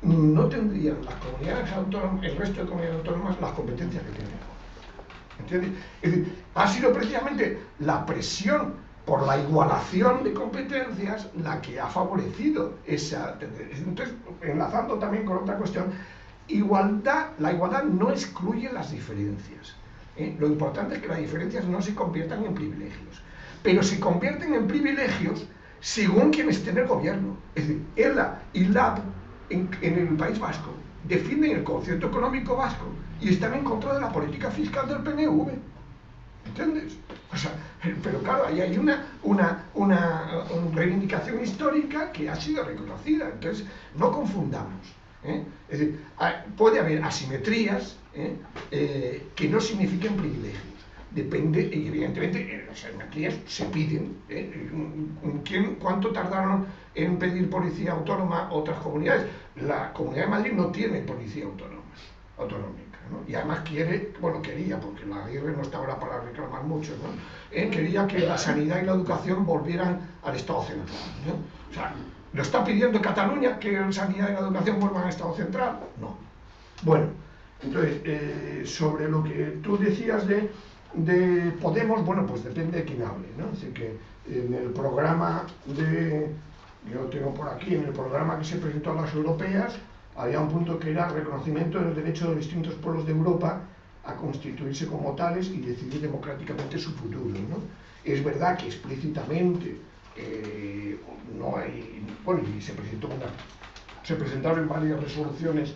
no tendrían las comunidades autónomas, el resto de comunidades autónomas, las competencias que tienen. ¿Entiendes? Es decir, ha sido precisamente la presión por la igualación de competencias la que ha favorecido esa tendencia. Entonces, enlazando también con otra cuestión, la igualdad no excluye las diferencias. Lo importante es que las diferencias no se conviertan en privilegios, pero se convierten en privilegios según quien esté en el gobierno. Es decir, ELA y LAB en el País Vasco defienden el concierto económico vasco y están en contra de la política fiscal del PNV. ¿Entiendes? O sea, pero claro, ahí hay una reivindicación histórica que ha sido reconocida. Entonces, no confundamos. Es decir, puede haber asimetrías que no signifiquen privilegios. Depende, y evidentemente, las asimetrías se piden. ¿Cuánto tardaron en pedir policía autónoma otras comunidades? La Comunidad de Madrid no tiene policía autonómica, ¿no? Y además quería, porque la Aguirre no está ahora para reclamar mucho, ¿no? Quería que la sanidad y la educación volvieran al Estado central, ¿no? O sea, ¿lo está pidiendo Cataluña que la sanidad y la educación vuelvan al Estado central? No. Bueno, entonces, sobre lo que tú decías de Podemos, bueno, pues depende de quién hable, ¿no? Así que en el programa yo tengo por aquí, en el programa que se presentó a las europeas, había un punto que era reconocimiento del derecho de distintos pueblos de Europa a constituirse como tales y decidir democráticamente su futuro, ¿no? Es verdad que explícitamente no hay, bueno, y se presentaron varias resoluciones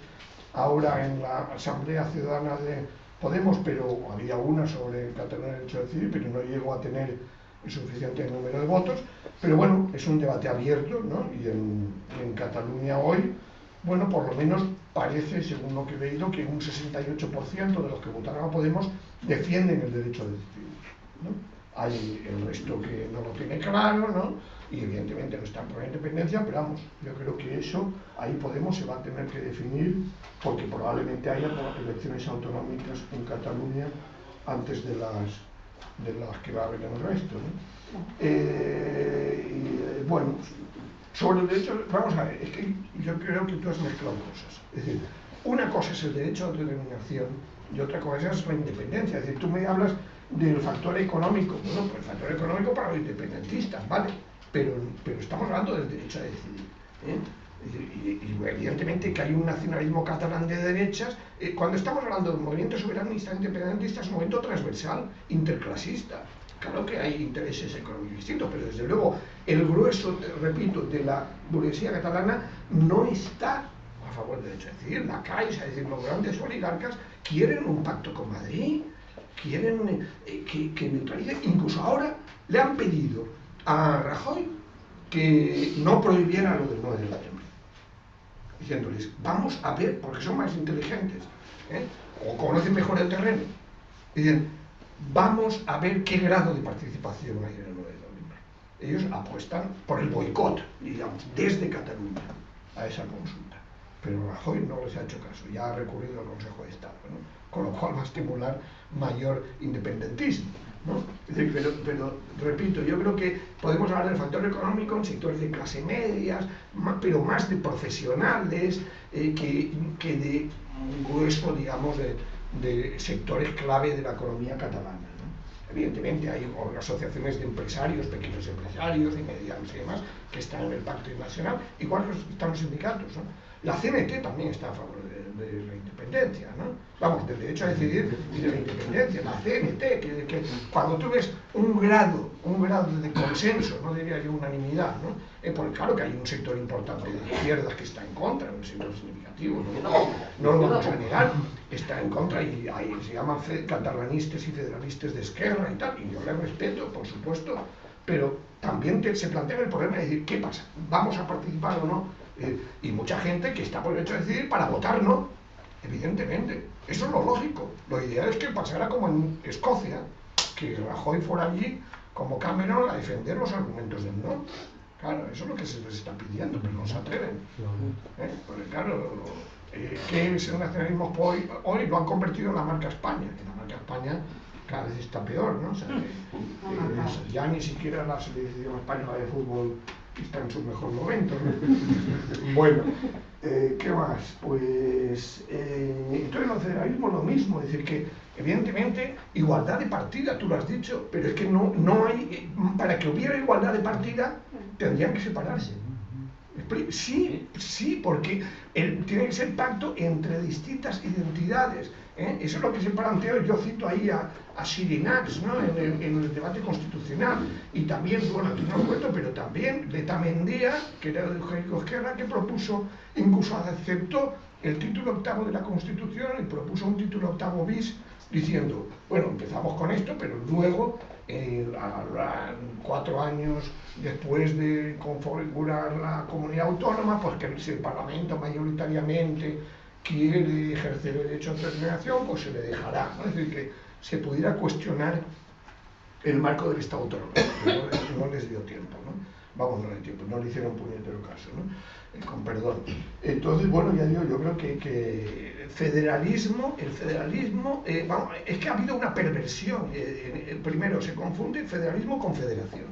ahora en la Asamblea Ciudadana de Podemos, pero había una sobre Cataluña el derecho a decidir, pero no llegó a tener el suficiente número de votos. Pero bueno, es un debate abierto, ¿no? Y en Cataluña hoy, bueno, por lo menos parece, según lo que he leído, que un 68% de los que votaron a Podemos defienden el derecho a decidir, ¿no? Hay el resto que no lo tiene claro, ¿no? y evidentemente no están por la independencia, pero vamos, yo creo que eso, ahí Podemos se va a tener que definir, porque probablemente haya elecciones autonómicas en Cataluña antes de las que va a haber en el resto, ¿no? Bueno, sobre el derecho, vamos a ver, es que yo creo que tú has mezclado cosas. Es decir, una cosa es el derecho a autodeterminación y otra cosa es la independencia. Es decir, tú me hablas del factor económico. Bueno, pues el factor económico para los independentistas, ¿vale? Pero estamos hablando del derecho a decidir, ¿eh? Y evidentemente que hay un nacionalismo catalán de derechas. Cuando estamos hablando del movimiento soberanista independentista, es un movimiento transversal, interclasista. Claro que hay intereses económicos distintos, pero desde luego el grueso, repito, de la burguesía catalana no está a favor del derecho a decidir. La Caixa, es decir, los grandes oligarcas quieren un pacto con Madrid, quieren que neutralice. Incluso ahora le han pedido a Rajoy que no prohibiera lo del 9 de noviembre, diciéndoles, vamos a ver, porque son más inteligentes, o conocen mejor el terreno, dicen, vamos a ver qué grado de participación hay en el 9 de noviembre. Ellos apuestan por el boicot, digamos, desde Cataluña a esa consulta. Pero Rajoy no les ha hecho caso, ya ha recurrido al Consejo de Estado, ¿no? Con lo cual va a estimular mayor independentismo, ¿no? Es decir, pero repito, yo creo que podemos hablar del factor económico en sectores de clase medias, pero más de profesionales que de un grueso, digamos, de sectores clave de la economía catalana, ¿no? Evidentemente hay asociaciones de empresarios, pequeños empresarios y medianos y demás, que están en el Pacto Nacional, igual que están los sindicatos, ¿no? La CNT también está a favor de la independencia, ¿no? Vamos, del derecho a decidir y de la independencia. La CNT, que cuando tú ves un grado de consenso, no diría yo unanimidad, ¿no? Porque claro que hay un sector importante de izquierdas que está en contra, un sector significativo, no lo vamos a negar, está en contra y se llaman catalanistas y federalistas de Esquerra y tal, y yo les respeto, por supuesto, pero también se plantea el problema de decir, ¿qué pasa? ¿Vamos a participar o no? Y mucha gente que está por el derecho a decidir para votar no, evidentemente. Eso es lo lógico. Lo ideal es que pasara como en Escocia, que Rajoy fuera allí como Cameron a defender los argumentos del no. Claro, eso es lo que se les está pidiendo, pero no se atreven. Porque claro, ¿qué es el nacionalismo hoy? Lo han convertido en la marca España. Y la marca España cada vez está peor, ¿no? O sea, ya ni siquiera la selección española de fútbol está en su mejor momento, ¿no? Bueno, ¿qué más? Pues entonces el federalismo lo mismo, es decir que evidentemente porque de partida, tú lo has dicho, pero es que no hay, para que hubiera igualdad de partida tendrían que separarse. Sí, porque tiene que ser pacto entre distintas identidades. Eso es lo que se planteó, yo cito ahí a Xirinacs, ¿no? en el debate constitucional, y también, bueno, aquí no lo cuento, pero también Letamendia, que era de Eugenio Esquerra, que propuso, incluso aceptó el título octavo de la Constitución y propuso un título octavo bis, diciendo, bueno, empezamos con esto, pero luego, 4 años después de configurar la comunidad autónoma, pues que si el Parlamento mayoritariamente quiere ejercer el derecho a autodeterminación, pues se le dejará, ¿no? Es decir, que se pudiera cuestionar el marco del Estado autónomo, pero no les dio tiempo, ¿no? Vamos, no le dio tiempo, no le hicieron puñetero caso, ¿no? Con perdón. Entonces, bueno, ya digo, yo creo que el federalismo, vamos, es que ha habido una perversión. Primero, se confunde federalismo con federación,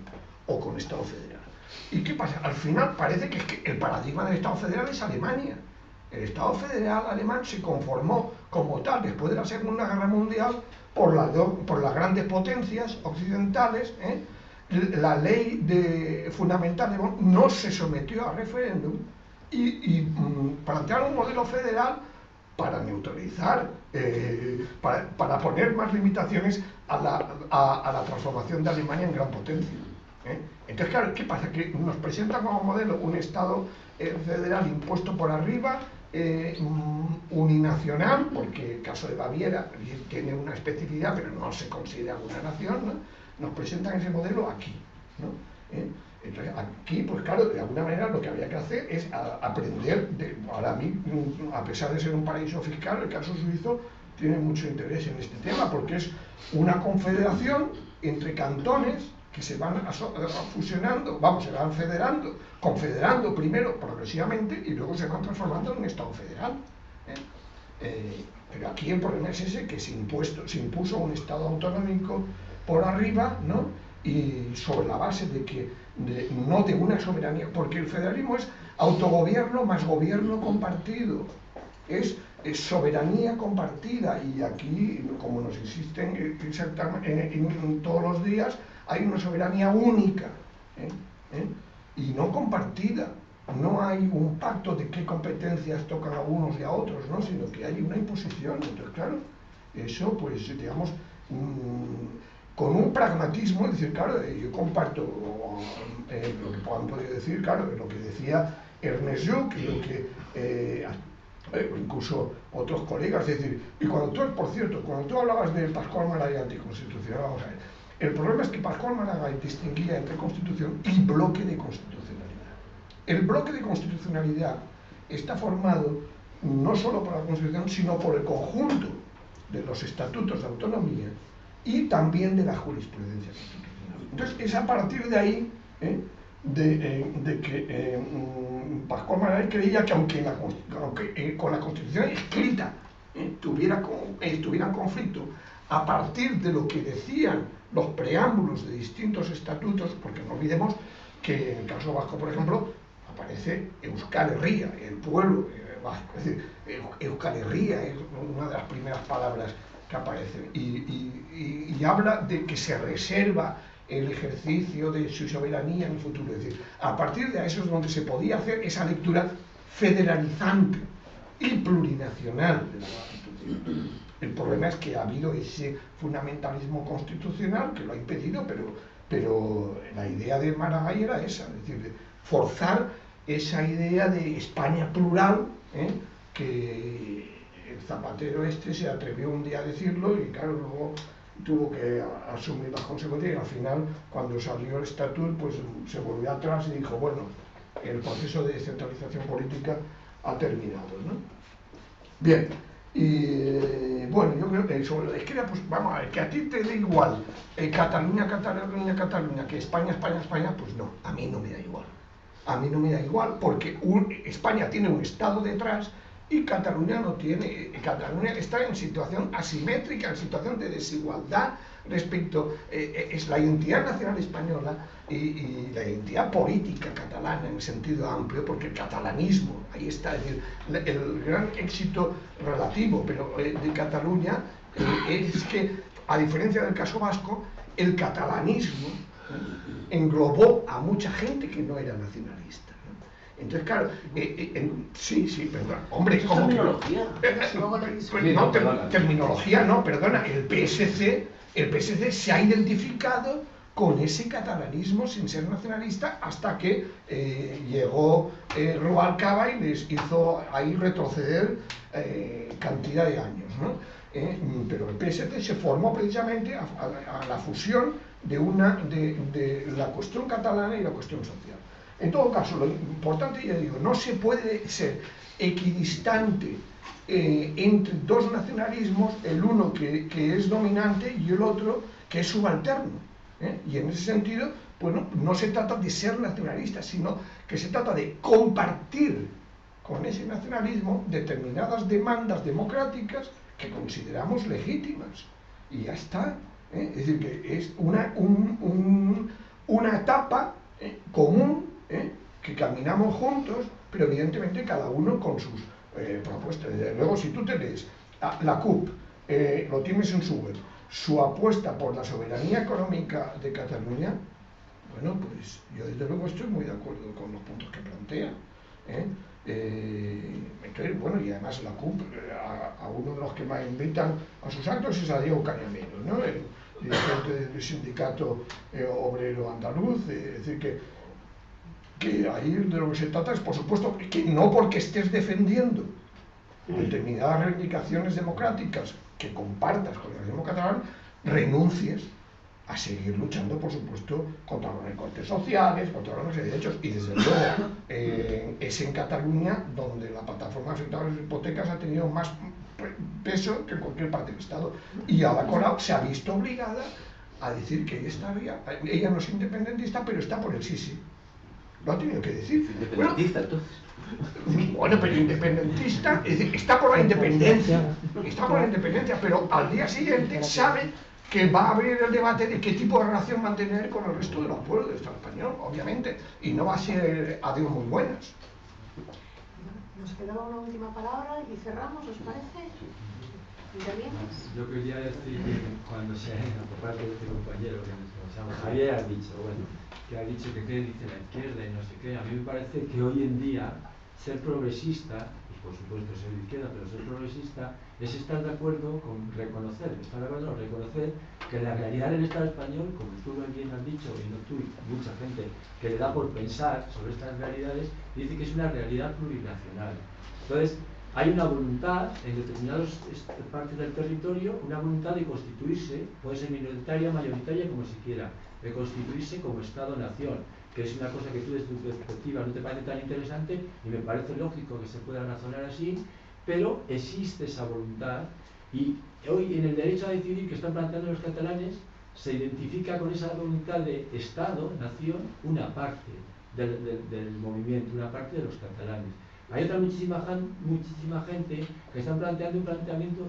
o con Estado federal. ¿Y qué pasa? Al final parece que, el paradigma del Estado federal es Alemania. El Estado federal alemán se conformó como tal después de la Segunda Guerra Mundial por las grandes potencias occidentales. La ley fundamental de Bonn no se sometió a referéndum y plantearon un modelo federal para neutralizar, para poner más limitaciones a la transformación de Alemania en gran potencia. Entonces, claro, ¿qué pasa? Que nos presentan como modelo un Estado federal impuesto por arriba, uninacional, porque el caso de Baviera tiene una especificidad, pero no se considera una nación, ¿no? Nos presentan ese modelo aquí, ¿no? Entonces, aquí, pues claro, de alguna manera lo que habría que hacer es aprender, ahora a mí, a pesar de ser un paraíso fiscal, el caso suizo tiene mucho interés en este tema, porque es una confederación entre cantones que se van fusionando, vamos, se van confederando primero progresivamente y luego se van transformando en un Estado federal. Pero aquí el problema es ese, que se impuso un Estado autonómico por arriba, ¿no? Y sobre la base de que no de una soberanía, porque el federalismo es autogobierno más gobierno compartido, es soberanía compartida, y aquí, como nos insisten exactamente en todos los días, hay una soberanía única, y no compartida. No hay un pacto de qué competencias tocan a unos y a otros, ¿no? Sino que hay una imposición. Entonces, claro, eso, pues, digamos, con un pragmatismo, es decir, claro, yo comparto lo que han podido decir, claro, lo que decía Ernest Lluch, y lo que incluso otros colegas, es decir, y cuando tú, por cierto, cuando tú hablabas de Pascual Maragall anticonstitucional, vamos a ver, el problema es que Pascual Maragall distinguía entre constitución y bloque de constitucionalidad. El bloque de constitucionalidad está formado no solo por la Constitución, sino por el conjunto de los estatutos de autonomía y también de la jurisprudencia constitucional. Entonces, es a partir de ahí de que Pascual Maragall creía que aunque con la Constitución escrita estuviera en conflicto, a partir de lo que decían los preámbulos de distintos estatutos, porque no olvidemos que en el caso vasco, por ejemplo, aparece Euskal Herria, el pueblo vasco, es decir, Euskal Herria es una de las primeras palabras que aparecen, y habla de que se reserva el ejercicio de su soberanía en el futuro. Es decir, a partir de eso es donde se podía hacer esa lectura federalizante y plurinacional de la Constitución. El problema es que ha habido ese fundamentalismo constitucional que lo ha impedido, pero la idea de Maragall era esa, es decir, de forzar esa idea de España plural, que el Zapatero se atrevió un día a decirlo, y claro, luego tuvo que asumir las consecuencias, y al final, cuando salió el estatuto, pues se volvió atrás y dijo, bueno, el proceso de descentralización política ha terminado, ¿no? Bien, y bueno, yo creo que sobre la izquierda, pues vamos a ver, que a ti te dé igual Cataluña, Cataluña, Cataluña, que España, España, España, pues no, a mí no me da igual. A mí no me da igual, porque España tiene un Estado detrás y Cataluña no tiene. Cataluña está en situación asimétrica, en situación de desigualdad respecto, es la identidad nacional española y la identidad política catalana en el sentido amplio, porque el catalanismo, ahí está, es decir, el gran éxito relativo, pero de Cataluña es que, a diferencia del caso vasco, el catalanismo englobó a mucha gente que no era nacionalista, ¿no? Entonces, claro, sí, perdón, hombre, ¿cómo terminología? Terminología no, perdona, el PSC se ha identificado con ese catalanismo sin ser nacionalista hasta que llegó Rubalcaba y les hizo ahí retroceder cantidad de años, ¿no? Pero el PSC se formó precisamente a la fusión de la cuestión catalana y la cuestión social. En todo caso, lo importante, ya digo, no se puede ser equidistante entre dos nacionalismos, el uno que es dominante y el otro que es subalterno. Y en ese sentido, pues no se trata de ser nacionalista, sino que se trata de compartir con ese nacionalismo determinadas demandas democráticas que consideramos legítimas. Y ya está. Es decir, que es una etapa común, que caminamos juntos, pero evidentemente cada uno con sus propuestas. Desde luego, si tú te lees la CUP, lo tienes en su web, su apuesta por la soberanía económica de Cataluña, bueno, pues yo desde luego estoy muy de acuerdo con los puntos que plantea. Entonces, bueno, y además la CUP, a uno de los que más invitan a sus actos es a Diego Cañamero, ¿no? El dirigente del sindicato obrero andaluz. Es decir, que ahí de lo que se trata es, por supuesto, que no porque estés defendiendo determinadas reivindicaciones democráticas que compartas con el gobierno catalán, renuncies a seguir luchando, por supuesto, contra los recortes sociales, contra los derechos, y desde luego es en Cataluña donde la plataforma afectada a las hipotecas ha tenido más peso que en cualquier parte del Estado, y Ada Colau se ha visto obligada a decir que ella no es independentista, pero está por el sí. Lo ha tenido que decir. Independentista, entonces. Bueno, pero independentista, es decir, está por la independencia, pero al día siguiente sabe que va a haber el debate de qué tipo de relación mantener con el resto de los pueblos del Estado español, obviamente, y no va a ser adiós muy buenas. Nos quedaba una última palabra y cerramos, ¿os parece? Yo quería decir que cuando por parte de este compañero que nos llama Javier ha dicho, que qué dice la izquierda y no sé qué, a mí me parece que hoy en día ser progresista, y por supuesto ser de izquierda, pero ser progresista es estar de acuerdo con reconocer que la realidad del Estado español, como tú bien has dicho, y no tú, mucha gente que le da por pensar sobre estas realidades, dice que es una realidad plurinacional. Entonces, hay una voluntad en determinadas partes del territorio, una voluntad de constituirse, puede ser minoritaria, mayoritaria, como se quiera, de constituirse como Estado-nación, que es una cosa que tú desde tu perspectiva no te parece tan interesante y me parece lógico que se pueda razonar así, pero existe esa voluntad y hoy en el derecho a decidir que están planteando los catalanes se identifica con esa voluntad de Estado-nación una parte del movimiento, una parte de los catalanes. Hay otra muchísima gente que están planteando un planteamiento,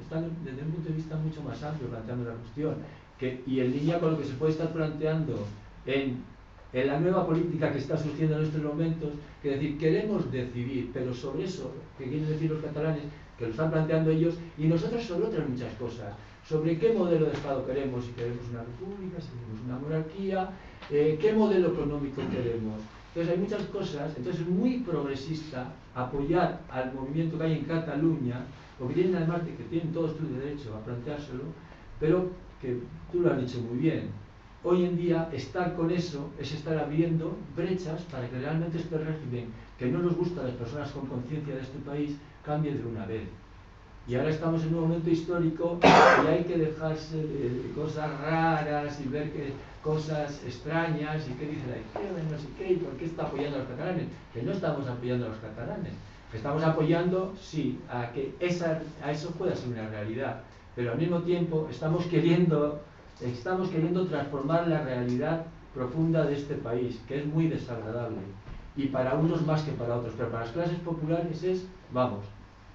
están desde un punto de vista mucho más amplio planteando la cuestión, y en línea con lo que se puede estar planteando en la nueva política que está surgiendo en estos momentos, que es decir, queremos decidir, pero sobre eso, que quieren decir los catalanes, que lo están planteando ellos, y nosotros sobre otras muchas cosas, sobre qué modelo de Estado queremos, si queremos una república, si queremos una monarquía, qué modelo económico queremos. Entonces hay muchas cosas, entonces es muy progresista apoyar al movimiento que hay en Cataluña, porque tienen además de que tienen todos tu derecho a planteárselo, pero que tú lo has dicho muy bien, hoy en día estar con eso es estar abriendo brechas para que realmente este régimen, que no nos gusta a las personas con conciencia de este país, cambie de una vez. Y ahora estamos en un momento histórico y hay que dejarse de cosas raras y ver cosas extrañas y qué dice la izquierda y no sé qué, y por qué está apoyando a los catalanes. Que no estamos apoyando a los catalanes, estamos apoyando, sí, a que a eso pueda ser una realidad, pero al mismo tiempo estamos queriendo transformar la realidad profunda de este país, que es muy desagradable, y para unos más que para otros, pero para las clases populares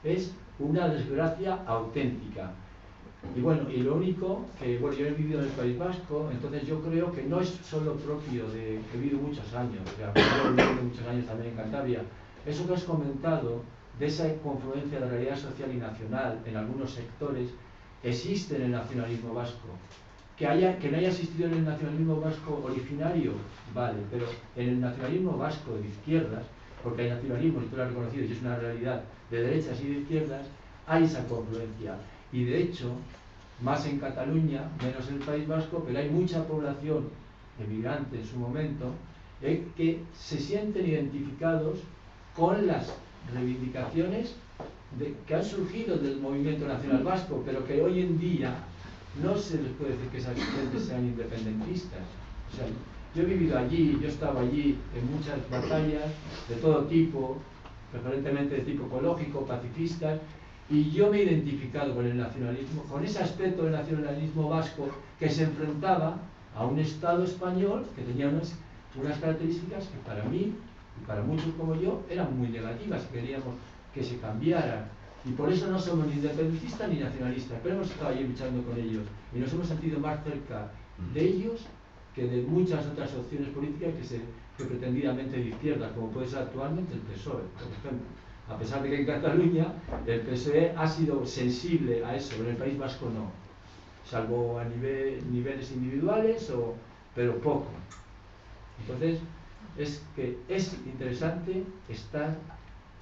es una desgracia auténtica. Y bueno, y lo único que, yo he vivido en el País Vasco, entonces yo creo que no es solo propio de que he vivido muchos años, yo he vivido muchos años también en Cantabria, eso que has comentado, de esa confluencia de realidad social y nacional en algunos sectores, existe en el nacionalismo vasco. Que no haya existido en el nacionalismo vasco originario, vale, pero en el nacionalismo vasco de izquierdas, porque hay nacionalismo, y tú lo has reconocido, y es una realidad de derechas y de izquierdas, hay esa confluencia. Y de hecho, más en Cataluña, menos en el País Vasco, pero hay mucha población emigrante en su momento, que se sienten identificados con las reivindicaciones que han surgido del movimiento nacional vasco, pero que hoy en día no se les puede decir que esas gentes sean independentistas. O sea, yo he vivido allí, yo he estado allí en muchas batallas de todo tipo, preferentemente de tipo ecológico, pacifistas, y yo me he identificado con el nacionalismo, con ese aspecto del nacionalismo vasco que se enfrentaba a un Estado español que tenía unas características que para mí y para muchos como yo eran muy negativas, queríamos que se cambiaran. Y por eso no somos ni independentistas ni nacionalistas, pero hemos estado allí luchando con ellos y nos hemos sentido más cerca de ellos que de muchas otras opciones políticas que pretendidamente de izquierda, como puede ser actualmente el PSOE, por ejemplo. A pesar de que en Cataluña el PSOE ha sido sensible a eso, en el País Vasco no, salvo a niveles individuales, pero poco. Entonces, es interesante estar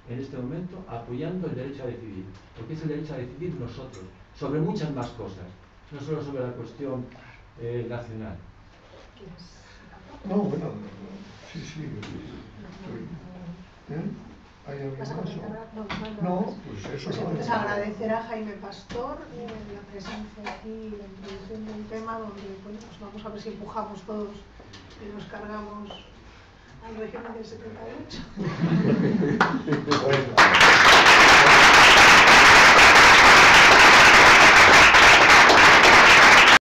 en este momento apoyando el derecho a decidir, porque es el derecho a decidir nosotros, sobre muchas más cosas, no solo sobre la cuestión nacional. No, bueno, sí, ¿hay algo más? No, pues eso. Pues entonces agradecer a Jaime Pastor la presencia aquí, la introducción del tema, donde pues vamos a ver si empujamos todos y nos cargamos al régimen del 78. Bueno.